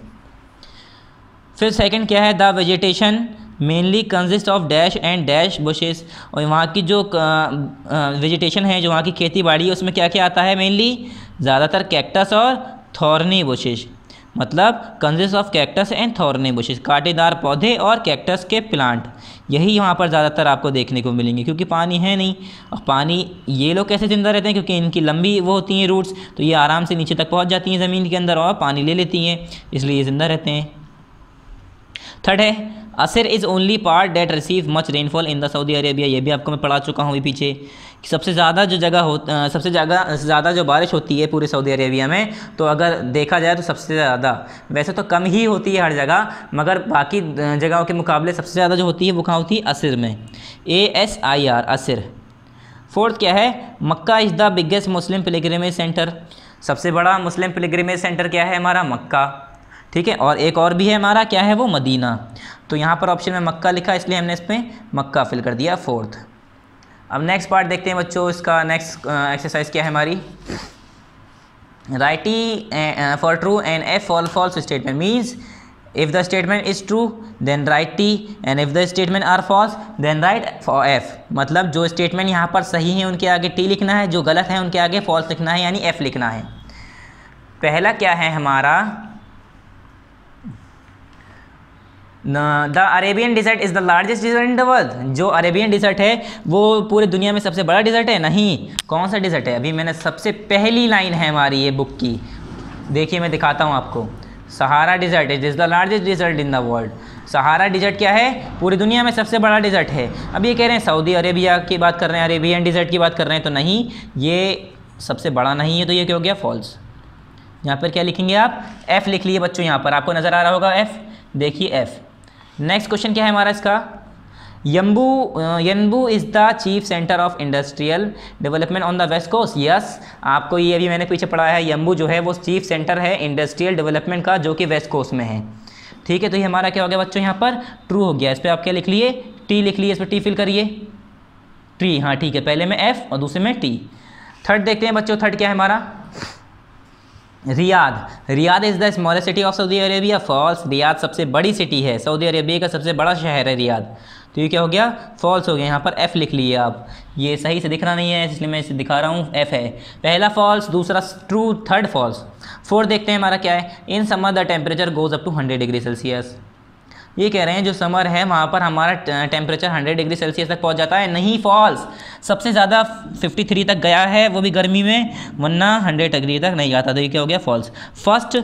Speaker 1: फिर सेकंड क्या है, the vegetation mainly consist of dash and dash bushes, और वहाँ की जो वेजिटेशन है, जो वहाँ की खेती बाड़ी है, उसमें क्या क्या आता है, मेनली ज़्यादातर कैक्टस और थॉर्नी बुशेस, मतलब consist of cactus and thorny bushes, कांटेदार पौधे और कैक्टस के प्लांट, यही वहाँ पर ज़्यादातर आपको देखने को मिलेंगे, क्योंकि पानी है नहीं। और पानी, ये लोग कैसे ज़िंदा रहते हैं, क्योंकि इनकी लंबी वो होती हैं रूट्स, तो ये आराम से नीचे तक पहुँच जाती हैं ज़मीन के अंदर और पानी ले लेती हैं, इसलिए ये ज़िंदा रहते हैं। थर्ड है, Asir is only part that receive much rainfall in the Saudi Arabia, ये भी आपको मैं पढ़ा चुका हूँ अभी पीछे, कि सबसे ज़्यादा जो जगह हो सबसे ज़्यादा जो बारिश होती है पूरे सऊदी अरेबिया में, तो अगर देखा जाए तो सबसे ज़्यादा, वैसे तो कम ही होती है हर जगह, मगर बाकी जगहों के मुकाबले सबसे ज़्यादा जो होती है वो कहाँ होती है, असर में, ASIR, असर। फोर्थ क्या है, Mecca is the biggest Muslim pilgrimage centre, सबसे बड़ा मुस्लिम पिलग्रिमेज सेंटर क्या है हमारा, मक्का। ठीक है, और एक और भी है हमारा, क्या है वो, मदीना। तो यहाँ पर ऑप्शन में मक्का लिखा, इसलिए हमने इसमें मक्का फिल कर दिया फोर्थ। अब नेक्स्ट पार्ट देखते हैं बच्चों, इसका नेक्स्ट एक्सरसाइज क्या है हमारी, write T for true and F for false statement, means if the statement is true then write T and if the statement are false then write for F। मतलब जो statement यहाँ पर सही है उनके आगे T लिखना है, जो गलत है उनके आगे फॉल्स लिखना है, यानी F लिखना है। पहला क्या है हमारा, the Arabian desert is the largest desert in the world, जो अरेबियन डिजर्ट है वो पूरे दुनिया में सबसे बड़ा डिजर्ट है, नहीं। कौन सा डिजर्ट है, अभी मैंने सबसे पहली लाइन है हमारी ये बुक की, देखिए मैं दिखाता हूँ आपको, Sahara desert is the largest desert in the world. Sahara desert क्या है, पूरी दुनिया में सबसे बड़ा डिजर्ट है। अब ये कह रहे हैं सऊदी अरेबिया की बात कर रहे हैं, अरेबियन डिजर्ट की बात कर रहे हैं, तो नहीं, ये सबसे बड़ा नहीं है, तो ये क्या हो गया, फॉल्स। यहाँ पर क्या लिखेंगे आप, एफ लिख लिए बच्चों, यहाँ पर आपको नज़र आ रहा होगा एफ, देखिए एफ। नेक्स्ट क्वेश्चन क्या है हमारा इसका, Yanbu is the chief centre of industrial development on the west coast. Yes, आपको ये अभी मैंने पीछे पढ़ाया है, यंबू जो है वो चीफ सेंटर है इंडस्ट्रियल डेवलपमेंट का, जो कि वेस्ट कोस्ट में है। ठीक है, तो ये हमारा क्या हो गया बच्चों, यहाँ पर ट्रू हो गया। इस पर आप क्या लिख लिए, टी लिख लिए, इस पर टी फिल करिए, ट्री, हाँ ठीक है, पहले में एफ और दूसरे में टी। थर्ड देखते हैं बच्चों, थर्ड क्या है हमारा, Riyadh, Riyadh is the smallest city of Saudi Arabia. False, Riyadh सबसे बड़ी सिटी है, सऊदी अरेबिया का सबसे बड़ा शहर है रियाद, तो ये क्या हो गया, फॉल्स हो गया। यहाँ पर एफ लिख लिए आप, ये सही से दिख रहा नहीं है इसलिए मैं इसे दिखा रहा हूँ, एफ है, पहला फॉल्स, दूसरा ट्रू, थर्ड फॉल्स। फोर्थ देखते हैं हमारा क्या है, in summer the temperature goes up to 100 degree Celsius. ये कह रहे हैं जो समर है वहाँ पर हमारा टेम्परेचर 100 डिग्री सेल्सियस तक पहुँच जाता है, नहीं, फॉल्स, सबसे ज़्यादा 53 तक गया है, वो भी गर्मी में, वरना 100 डिग्री तक नहीं जाता, तो ये क्या हो गया, फॉल्स। फर्स्ट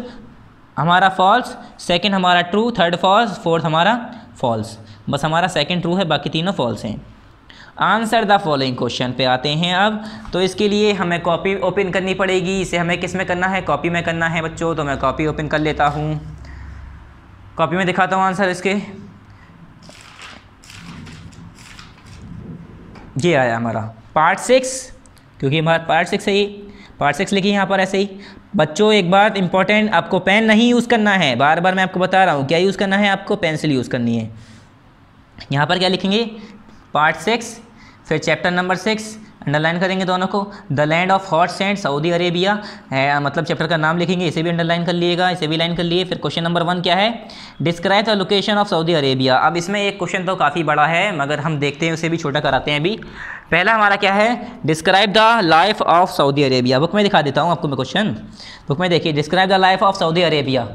Speaker 1: हमारा फॉल्स, सेकंड हमारा ट्रू, थर्ड फॉल्स, फोर्थ हमारा फॉल्स। बस हमारा सेकंड ट्रू है, बाकी तीनों फॉल्स हैं। आंसर द फॉलोइंग क्वेश्चन पे आते हैं अब। तो इसके लिए हमें कॉपी ओपन करनी पड़ेगी, इसे हमें किस में करना है, कॉपी में करना है बच्चों। तो मैं कॉपी ओपन कर लेता हूँ, कॉपी में दिखाता हूँ आंसर इसके। ये आया हमारा पार्ट 6, क्योंकि हमारा पार्ट 6 है ये, पार्ट 6 लिखिए यहाँ पर ऐसे ही। बच्चों एक बात इंपॉर्टेंट, आपको पेन नहीं यूज़ करना है, बार बार मैं आपको बता रहा हूँ, क्या यूज़ करना है, आपको पेंसिल यूज़ करनी है। यहाँ पर क्या लिखेंगे, पार्ट 6, फिर चैप्टर नंबर 6 अंडरलाइन करेंगे दोनों को, the land of hot sand Saudi Arabia है, मतलब चैप्टर का नाम लिखेंगे, इसे भी अंडरलाइन कर लिएगा, इसे भी लाइन कर लिए। फिर क्वेश्चन नंबर 1 क्या है, describe the location of Saudi Arabia. अब इसमें एक क्वेश्चन तो काफ़ी बड़ा है, मगर हम देखते हैं उसे भी छोटा कराते हैं अभी। पहला हमारा क्या है, describe the life of Saudi Arabia. Book में दिखा देता हूँ आपको मैं क्वेश्चन, बुक में देखिए, describe the life of Saudi Arabia,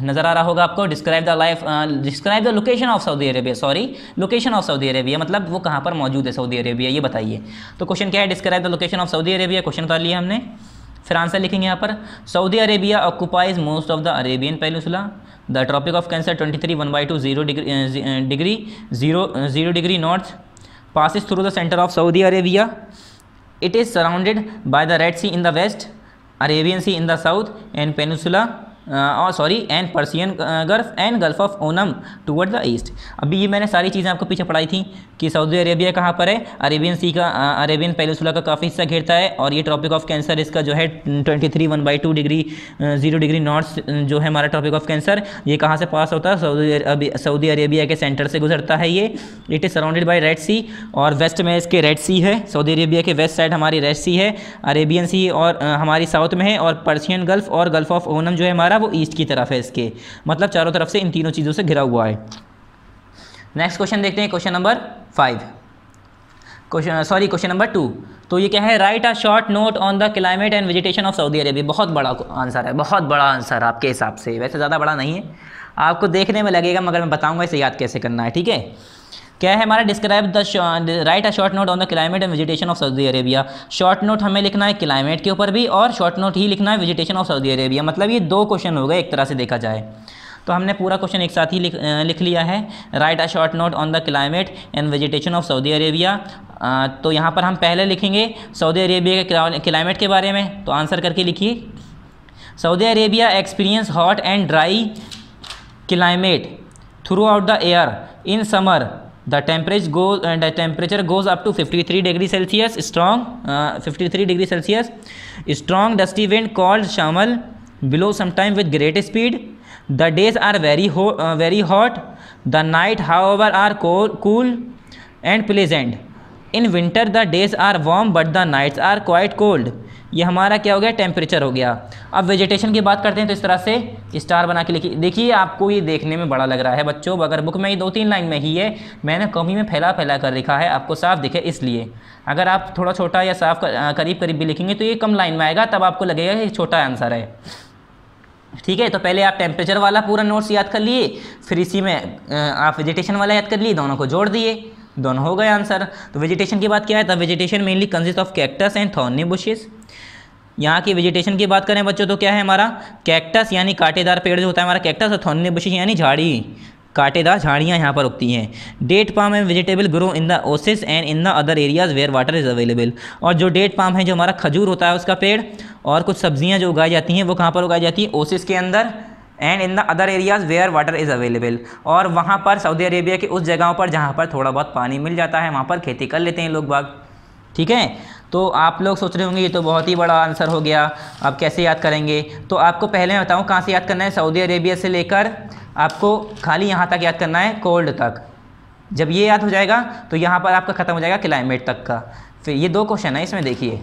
Speaker 1: नज़र आ रहा होगा आपको, describe the life, describe the location of Saudi Arabia, sorry location of Saudi Arabia, मतलब वो कहाँ पर मौजूद है सऊदी अरेबिया, ये बताइए। तो क्वेश्चन क्या है, describe the location of Saudi Arabia, question उतार लिया हमने। फिर आंसर लिखेंगे यहाँ पर, Saudi Arabia occupies most of the Arabian peninsula, the tropic of cancer 23 1/2 0 degree north passes through the center of Saudi Arabia. It is surrounded by the Red Sea in the west, Arabian Sea in the south, and Peninsula and Persian gulf and Gulf of Oman toward the east. अभी ये मैंने सारी चीज़ें आपको पीछे पढ़ाई थी कि सऊदी अरेबिया कहाँ पर है, अरेबियन सी का, अरेबियन पेनिनसुला का काफ़ी हिस्सा घेरता है, और ये ट्रॉपिक ऑफ कैंसर इसका जो है 23 1/2 डिग्री 0 डिग्री नॉर्थ जो है हमारा ट्रॉपिक ऑफ कैंसर, ये कहाँ से पास होता है, सऊदी अरेबिया के सेंटर से गुजरता है ये। It is surrounded by Red Sea, और वेस्ट में इसके रेड सी है, सऊदी अरेबिया के वेस्ट साइड हमारी रेड सी है, अरेबियन सी और हमारी साउथ में है, और पर्शियन गल्फ और गल्फ ऑफ ओनम जो है हमारा वो ईस्ट की तरफ है इसके, मतलब चारों तरफ से इन तीनों चीज़ों से घिरा हुआ है। नेक्स्ट क्वेश्चन देखते हैं, क्वेश्चन नंबर 5, क्वेश्चन नंबर 2। तो ये क्या है, right a short note on the climate and vegetation of Saudi Arabia. बहुत बड़ा आंसर है, बहुत बड़ा आंसर आपके हिसाब से, वैसे ज़्यादा बड़ा नहीं है, आपको देखने में लगेगा, मगर मैं बताऊंगा इसे याद कैसे करना है, ठीक है। क्या है हमारा, describe the right a short note on the climate and vegetation of Saudi Arabia. Short note हमें लिखना है क्लाइमेट के ऊपर भी, और शॉर्ट नोट ही लिखना है वेजिटेशन ऑफ सऊदी अरेबिया, मतलब ये 2 क्वेश्चन हो गए एक तरह से देखा जाए। तो हमने पूरा क्वेश्चन एक साथ ही लिख लिया है, right a short note on the climate and vegetation of Saudi Arabia. तो यहाँ पर हम पहले लिखेंगे सऊदी अरेबिया के क्लाइमेट के बारे में, तो आंसर करके लिखिए, Saudi Arabia experience hot and dry climate throughout the year in summer the temperature goes up to 53 degree Celsius strong 53 degree Celsius strong dusty wind called shamal blow sometime with great speed the days are very hot the night however are cool and pleasant in winter the days are warm but the nights are quite cold. ये हमारा क्या हो गया, temperature हो गया। अब vegetation की बात करते हैं तो इस तरह से स्टार बना के लिखिए। देखिए आपको ये देखने में बड़ा लग रहा है बच्चों, अगर बुक में ये 2-3 लाइन में ही है, मैंने कॉपी में फैला कर लिखा है, आपको साफ दिखे इसलिए। अगर आप थोड़ा छोटा या साफ करीब करीब भी लिखेंगे तो ये कम लाइन में आएगा, तब आपको लगेगा कि छोटा आंसर है। ठीक है, तो पहले आप टेम्परेचर वाला पूरा नोट्स याद कर लिए, फिर इसी में आप वेजिटेशन वाला याद कर लिए, दोनों को जोड़ दिए, दोनों हो गए आंसर। तो वेजिटेशन की बात क्या है, तब vegetation mainly consist of cactus and thorny bushes. यहाँ की वेजिटेशन की बात करें बच्चों तो क्या है हमारा, कैक्टस यानी कांटेदार पेड़ जो होता है हमारा कैक्टस, और थॉर्नी बुशेस यानी झाड़ी, कांटेदार झाड़ियाँ यहाँ पर उगती हैं। Date palm and vegetable grow in the oasis and in the other areas where water is available. और जो डेट पाम है, जो हमारा खजूर होता है उसका पेड़, और कुछ सब्जियाँ जो उगाई जाती हैं वो कहाँ पर उगाई जाती हैं, ओसिस के अंदर, and in the other areas where water is available. और वहाँ पर सऊदी अरेबिया के उस जगहों पर जहाँ पर थोड़ा बहुत पानी मिल जाता है वहाँ पर खेती कर लेते हैं लोग बाग। ठीक है, तो आप लोग सोच रहे होंगे ये तो बहुत ही बड़ा आंसर हो गया, आप कैसे याद करेंगे। तो आपको पहले मैं बताऊँ कहाँ से याद करना है, सऊदी अरेबिया से लेकर आपको खाली यहाँ तक याद करना है, कोल्ड तक। जब ये याद हो जाएगा तो यहाँ पर आपका ख़त्म हो जाएगा क्लाइमेट तक का। फिर ये 2 क्वेश्चन है इसमें, देखिए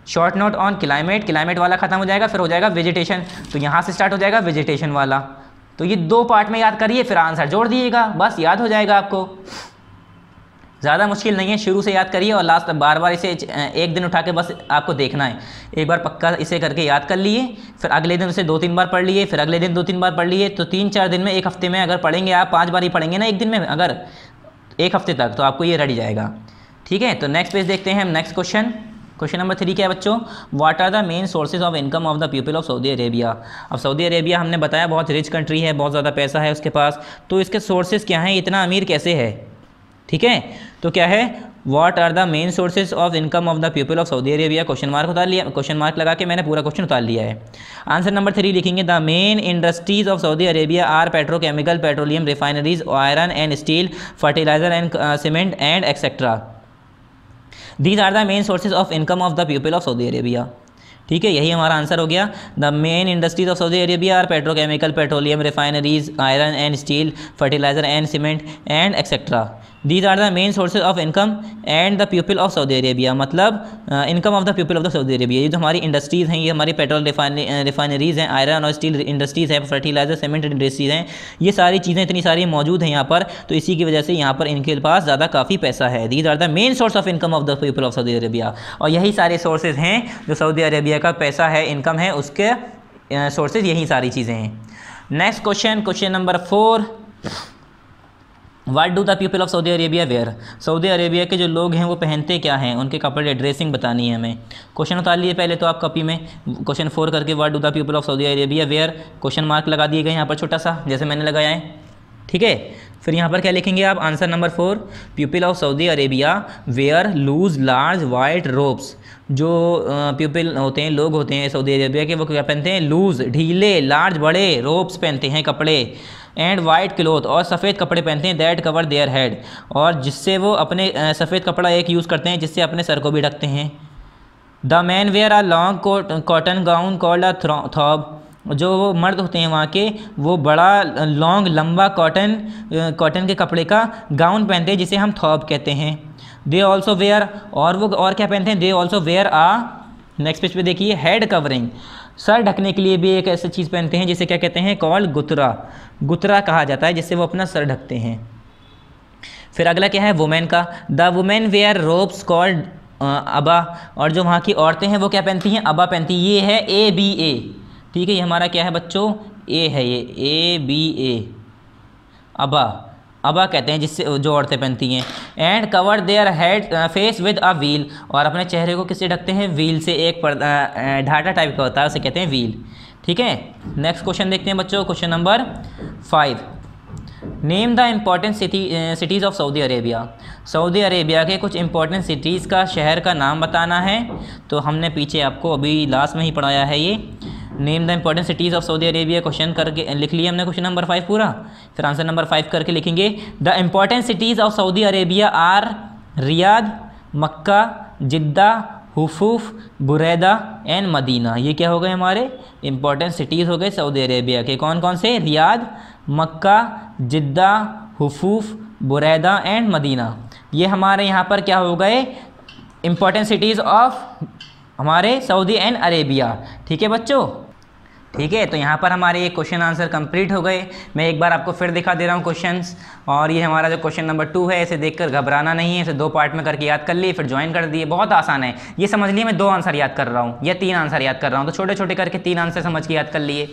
Speaker 1: शॉर्ट नोट ऑन क्लाइमेट वाला खत्म हो जाएगा, फिर हो जाएगा वेजिटेशन, तो यहाँ से स्टार्ट हो जाएगा वेजिटेशन वाला। तो ये 2 पार्ट में याद करिए, फिर आंसर जोड़ दिएगा, बस याद हो जाएगा आपको। ज़्यादा मुश्किल नहीं है, शुरू से याद करिए और लास्ट बार बार इसे एक दिन उठा के बस आपको देखना है। एक बार पक्का इसे करके याद कर लिए, फिर अगले दिन उसे 2-3 बार पढ़ लिए, फिर अगले दिन 2-3 बार पढ़ लिए, तो 3-4 दिन में, एक हफ्ते में अगर पढ़ेंगे आप, 5 बार ही पढ़ेंगे ना एक दिन में, अगर एक हफ्ते तक, तो आपको ये रट जाएगा। ठीक है, तो नेक्स्ट पेज देखते हैं हम। नेक्स्ट क्वेश्चन नंबर 3 क्या है बच्चों, what are the main sources of income of the people of Saudi Arabia. अब सऊदी अरेबिया हमने बताया बहुत रिच कंट्री है, बहुत ज़्यादा पैसा है उसके पास, तो इसके सोर्सेज क्या हैं, इतना अमीर कैसे है। ठीक है, तो क्या है, what are the main sources of income of the people of Saudi Arabia, question mark उतार लिया, क्वेश्चन मार्क लगा के मैंने पूरा क्वेश्चन उतार लिया है। आंसर नंबर 3 लिखेंगे, the main industries of Saudi Arabia are petrochemical, petroleum refineries, iron and steel, fertiliser and cement and etcetera. These are the main sources of income of the people of Saudi Arabia. ठीक है, यही हमारा answer हो गया। The main industries of Saudi Arabia are petrochemical, petroleum refineries, iron and steel, fertiliser and cement and etcetera. These are the main sources of income and the people of Saudi Arabia, मतलब income of the people of the Saudi Arabia. ये जो हमारी industries हैं, ये हमारी petrol refineries हैं, iron और steel industries हैं, फर्टिलाइजर सीमेंट इंडस्ट्रीज़ हैं, ये सारी चीज़ें इतनी सारी मौजूद हैं यहाँ पर, तो इसी की वजह से यहाँ पर इनके पास ज़्यादा काफ़ी पैसा है। These are the main source of income of the people of Saudi Arabia, और यही सारे सोर्सेज हैं जो सऊदी अरेबिया का पैसा है, इनकम है, उसके सोर्सेज यही सारी चीज़ें हैं। Next question number 4, what do the people of Saudi Arabia wear. Saudi Arabia के जो लोग हैं वो पहनते क्या हैं, उनके कपड़े, ड्रेसिंग बतानी है हमें। क्वेश्चन उतार लिए पहले तो आप कॉपी में, क्वेश्चन 4 करके, what do the people of Saudi Arabia wear, question mark लगा दिए गए यहाँ पर छोटा सा, जैसे मैंने लगाया है। ठीक है, फिर यहाँ पर क्या लिखेंगे आप, answer number 4, people of Saudi Arabia wear loose large white robes. जो पीपल होते हैं, लोग होते हैं सऊदी अरेबिया के, वो क्या पहनते हैं, लूज ढीले, लार्ज बड़े रोब्स पहनते हैं, कपड़े, एंड वाइट क्लोथ, और सफ़ेद कपड़े पहनते हैं, दैट कवर देयर हेड, और जिससे वो अपने सफ़ेद कपड़ा एक यूज़ करते हैं जिससे अपने सर को भी ढकते हैं। The man wear a long cotton gown called a thobe. जो वो मर्द होते हैं वहाँ के, वो बड़ा लॉन्ग लंबा कॉटन के कपड़े का गाउन पहनते हैं जिसे हम थॉब कहते हैं। दे ऑल्सो वेयर, और वो और क्या पहनते हैं, they also wear a, next page पे देखिए, हेड कवरिंग, सर ढकने के लिए भी एक ऐसी चीज़ पहनते हैं जिसे क्या कहते हैं, कॉल्ड गुतरा, गुतरा कहा जाता है, जिससे वो अपना सर ढकते हैं। फिर अगला क्या है, वुमेन का, the women wear robes called aba, और जो वहाँ की औरतें हैं वो क्या पहनती हैं, अबा पहनती हैं। ये है ABA, ठीक है, ये हमारा क्या है बच्चों, ए है, ये ABA, अबा कहते हैं जिससे जो औरतें पहनती हैं। And cover their head face with a wheel, और अपने चेहरे को किससे ढकते हैं, व्हील से, एक ढाटा टाइप का होता है उसे कहते हैं व्हील। ठीक है, नेक्स्ट क्वेश्चन देखते हैं बच्चों, question number 5, name the important cities of Saudi Arabia. Saudi Arabia के कुछ इंपॉर्टेंट सिटीज़ का, शहर का नाम बताना है। तो हमने पीछे आपको अभी लास्ट में ही पढ़ाया है ये। Name the important cities of Saudi Arabia, question करके लिख लिया हमने क्वेश्चन नंबर 5 पूरा। फिर आंसर नंबर 5 करके लिखेंगे the important cities of Saudi Arabia are Riyadh, Mecca, Jeddah, Hofuf, Buraidah and Medina. ये क्या हो गए हमारे इंपॉर्टेंट सिटीज़ हो गए सऊदी अरेबिया के। कौन कौन से? Riyadh, Mecca, Jeddah, Hofuf, Buraidah and Medina. ये हमारे यहाँ पर क्या हो गए इंपॉर्टेंट सिटीज़ ऑफ हमारे सऊदी एंड अरेबिया। ठीक है बच्चों, ठीक है। तो यहाँ पर हमारे ये क्वेश्चन आंसर कंप्लीट हो गए। मैं एक बार आपको फिर दिखा दे रहा हूँ क्वेश्चंस। और ये हमारा जो क्वेश्चन नंबर 2 है, इसे देखकर घबराना नहीं है, इसे 2 पार्ट में करके याद कर लिए, फिर ज्वाइन कर दिए। बहुत आसान है, ये समझ लिए मैं 2 आंसर याद कर रहा हूँ या 3 आंसर याद कर रहा हूँ, तो छोटे छोटे करके 3 आंसर समझ के याद कर लिए।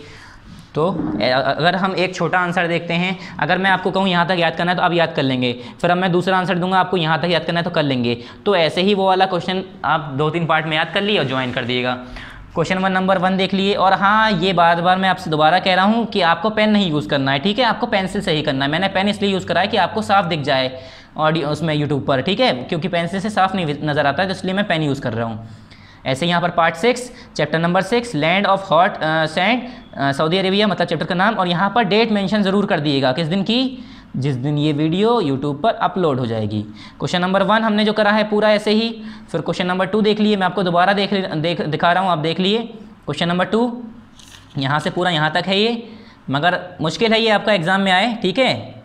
Speaker 1: तो अगर हम एक छोटा आंसर देखते हैं, अगर मैं आपको कहूँ यहाँ तक याद करना है तो आप याद कर लेंगे, फिर अब मैं दूसरा आंसर दूंगा आपको यहाँ तक याद करना है तो कर लेंगे। तो ऐसे ही वो वाला क्वेश्चन आप 2-3 पार्ट में याद कर लिए और ज्वाइन कर दिएगा। क्वेश्चन नंबर 1 देख लिए। और हाँ, ये बार बार मैं आपसे दोबारा कह रहा हूँ कि आपको पेन नहीं यूज़ करना है, ठीक है, आपको पेंसिल से ही करना है। मैंने पेन इसलिए यूज़ करा है कि आपको साफ दिख जाए ऑडियो उसमें यूट्यूब पर, ठीक है, क्योंकि पेंसिल से साफ नहीं नज़र आता है, तो इसलिए मैं पेन यूज़ कर रहा हूँ। ऐसे यहाँ पर part 6 chapter number 6 land of hot sand Saudi Arabia, मतलब चैप्टर का नाम, और यहाँ पर डेट मेंशन ज़रूर कर दिएगा किस दिन की, जिस दिन ये वीडियो यूट्यूब पर अपलोड हो जाएगी। क्वेश्चन नंबर 1 हमने जो करा है पूरा ऐसे ही। फिर क्वेश्चन नंबर 2 देख लिए, मैं आपको दोबारा दिखा रहा हूँ, आप देख लिए। क्वेश्चन नंबर 2 यहाँ से पूरा यहाँ तक है ये, मगर मुश्किल है ये आपका एग्ज़ाम में आए, ठीक है,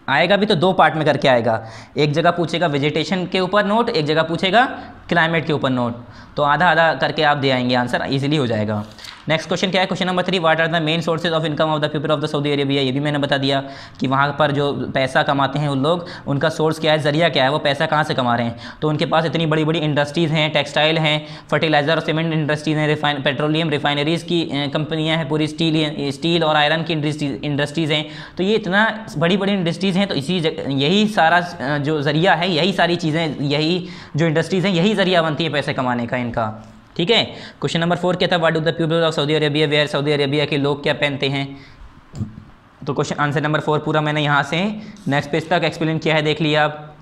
Speaker 1: आएगा भी तो 2 पार्ट में करके आएगा। एक जगह पूछेगा वेजिटेशन के ऊपर नोट, एक जगह पूछेगा क्लाइमेट के ऊपर नोट, तो आधा आधा करके आप दे आएंगे, आंसर इजीली हो जाएगा। नेक्स्ट क्वेश्चन क्या है? Question number 3 what are the main sources of income of the people of the Saudi Arabia. ये भी मैंने बता दिया कि वहाँ पर जो पैसा कमाते हैं उन लोग, उनका सोर्स क्या है, ज़रिया क्या है, वो पैसा कहाँ से कमा रहे हैं। तो उनके पास इतनी बड़ी बड़ी इंडस्ट्रीज़ हैं, टेक्सटाइल हैं, फर्टिलाइज़र और सीमेंट इंडस्ट्रीज़ हैं, पेट्रोलियम रिफाइनरीज़ की कंपनियाँ हैं, पूरी स्टील और आयरन की इंडस्ट्रीज़ हैं। तो ये इतना बड़ी बड़ी इंडस्ट्रीज़ हैं, तो यही सारा जो ज़रिया है, यही सारी चीज़ें, यही जो इंडस्ट्रीज़ हैं, यही ज़रिया बनती है पैसे कमाने का इनका, ठीक है। क्वेश्चन नंबर 4 क्या था? What do the people of Saudi Arabia wear, Saudi Arabia के लोग क्या पहनते हैं। तो क्वेश्चन आंसर नंबर 4 पूरा मैंने यहाँ से नेक्स्ट पेज तक एक्सप्लेन किया है, देख लिया आप,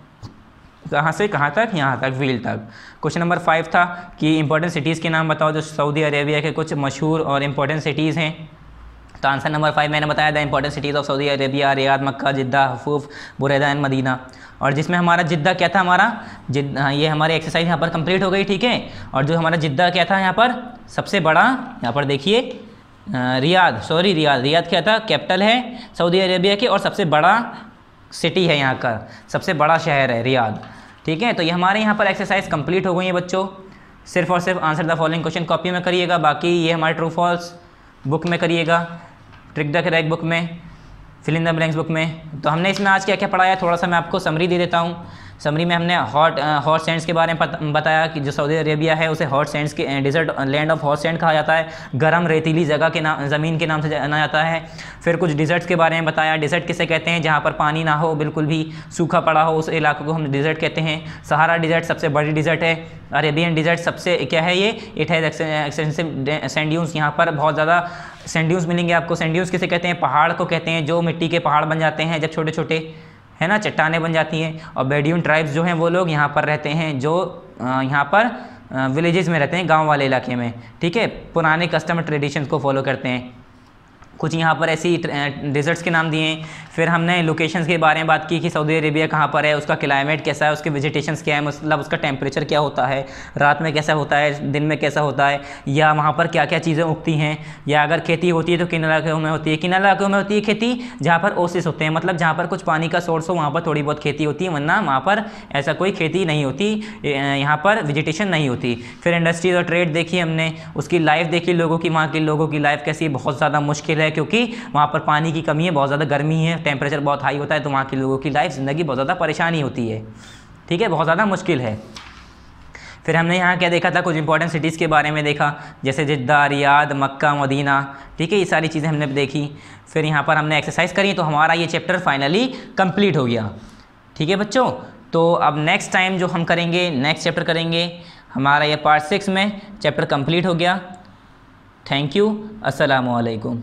Speaker 1: कहाँ से कहाँ तक, यहाँ तक, व्हील तक। क्वेश्चन नंबर 5 था कि इंपॉर्टेंट सिटीज़ के नाम बताओ जो सऊदी अरेबिया के कुछ मशहूर और इंपॉर्टेंट सिटीज़ हैं। तो आंसर नंबर 5 मैंने बताया the important cities of Saudi Arabia Riyadh, Mecca, Jeddah, Hofuf, Buraidah and Medina. और जिसमें हमारा जिद्दा क्या था, हमारा ये हमारी एक्सरसाइज यहाँ पर कंप्लीट हो गई, ठीक है। और जो हमारा जिद्दा क्या था यहाँ पर सबसे बड़ा, यहाँ पर देखिए रियाद क्या था, कैपिटल है सऊदी अरेबिया की और सबसे बड़ा सिटी है यहाँ का, सबसे बड़ा शहर है रियाद, ठीक है। तो ये हमारे यहाँ पर एक्सरसाइज कंप्लीट हो गई है बच्चों। सिर्फ और सिर्फ answer the following question copy में करिएगा, बाकी ये हमारे ट्रू फॉल्स बुक में करिएगा, ट्रिक द क्रैक बुक में, fill in the blanks book में। तो हमने इसमें आज क्या क्या पढ़ाया, थोड़ा सा मैं आपको समरी दे देता हूँ। समरी में हमने हॉट सैंड्स के बारे में बताया कि जो सऊदी अरेबिया है उसे हॉट सैंड्स के desert land of hot sand कहा जाता है, गर्म रेतीली जगह के नाम, ज़मीन के नाम से जाना जाता है। फिर कुछ डिज़र्ट्स के बारे में बताया, डिज़र्ट किसे कहते हैं, जहाँ पर पानी ना हो, बिल्कुल भी सूखा पड़ा हो, उस इलाके को हम डिज़र्ट कहते हैं। सहारा डिज़र्ट सबसे बड़ी डिज़र्ट है। अरेबियन डिज़र्ट सबसे क्या है, ये it has extensive sand dunes, यहाँ पर बहुत ज़्यादा सैंड ड्यून्स मिलेंगे आपको। सैंड ड्यून्स किसे कहते हैं, पहाड़ को कहते हैं, जो मिट्टी के पहाड़ बन जाते हैं जब छोटे छोटे, है ना, चट्टानें बन जाती हैं। और बेडूइन ट्राइब्स जो हैं वो लोग यहाँ पर रहते हैं, जो यहाँ पर विलेजेस में रहते हैं, गांव वाले इलाके में, ठीक है, पुराने कस्टम ट्रेडिशंस को फॉलो करते हैं। कुछ यहाँ पर ऐसी डिज़र्ट्स के नाम दिए। फिर हमने लोकेशंस के बारे में बात की कि सऊदी अरेबिया कहाँ पर है, उसका क्लाइमेट कैसा है, उसके वेजिटेशंस क्या है, मतलब उसका टेम्परेचर क्या होता है, रात में कैसा होता है, दिन में कैसा होता है, या वहाँ पर क्या क्या चीज़ें उगती हैं, या अगर खेती होती है तो किन इलाकों में होती है। किन इलाकों में होती है खेती, जहाँ पर ओसिस होते हैं, मतलब जहाँ पर कुछ पानी का सोर्स हो वहाँ पर थोड़ी बहुत खेती होती है, वरना वहाँ पर ऐसा कोई खेती नहीं होती, यहाँ पर वेजिटेशन नहीं होती। फिर इंडस्ट्रीज और ट्रेड देखी हमने, उसकी लाइफ देखी, लोगों की, वहाँ के लोगों की लाइफ कैसी, बहुत ज़्यादा मुश्किल है क्योंकि वहाँ पर पानी की कमी है, बहुत ज़्यादा गर्मी है, टेम्परेचर बहुत हाई होता है, तो वहाँ के लोगों की लाइफ, ज़िंदगी बहुत ज़्यादा परेशानी होती है, ठीक है, बहुत ज़्यादा मुश्किल है। फिर हमने यहाँ क्या देखा था, कुछ इंपॉर्टेंट सिटीज़ के बारे में देखा, जैसे जिद्दा, रियाद, मक्का, मदीना, ठीक है, ये सारी चीज़ें हमने देखी। फिर यहाँ पर हमने एक्सरसाइज करी, तो हमारा ये चैप्टर फाइनली कंप्लीट हो गया, ठीक है बच्चों। तो अब नेक्स्ट टाइम जो हम करेंगे, नेक्स्ट चैप्टर करेंगे, हमारा ये पार्ट 6 में चैप्टर कंप्लीट हो गया। थैंक यू, अस्सलामु अलैकुम।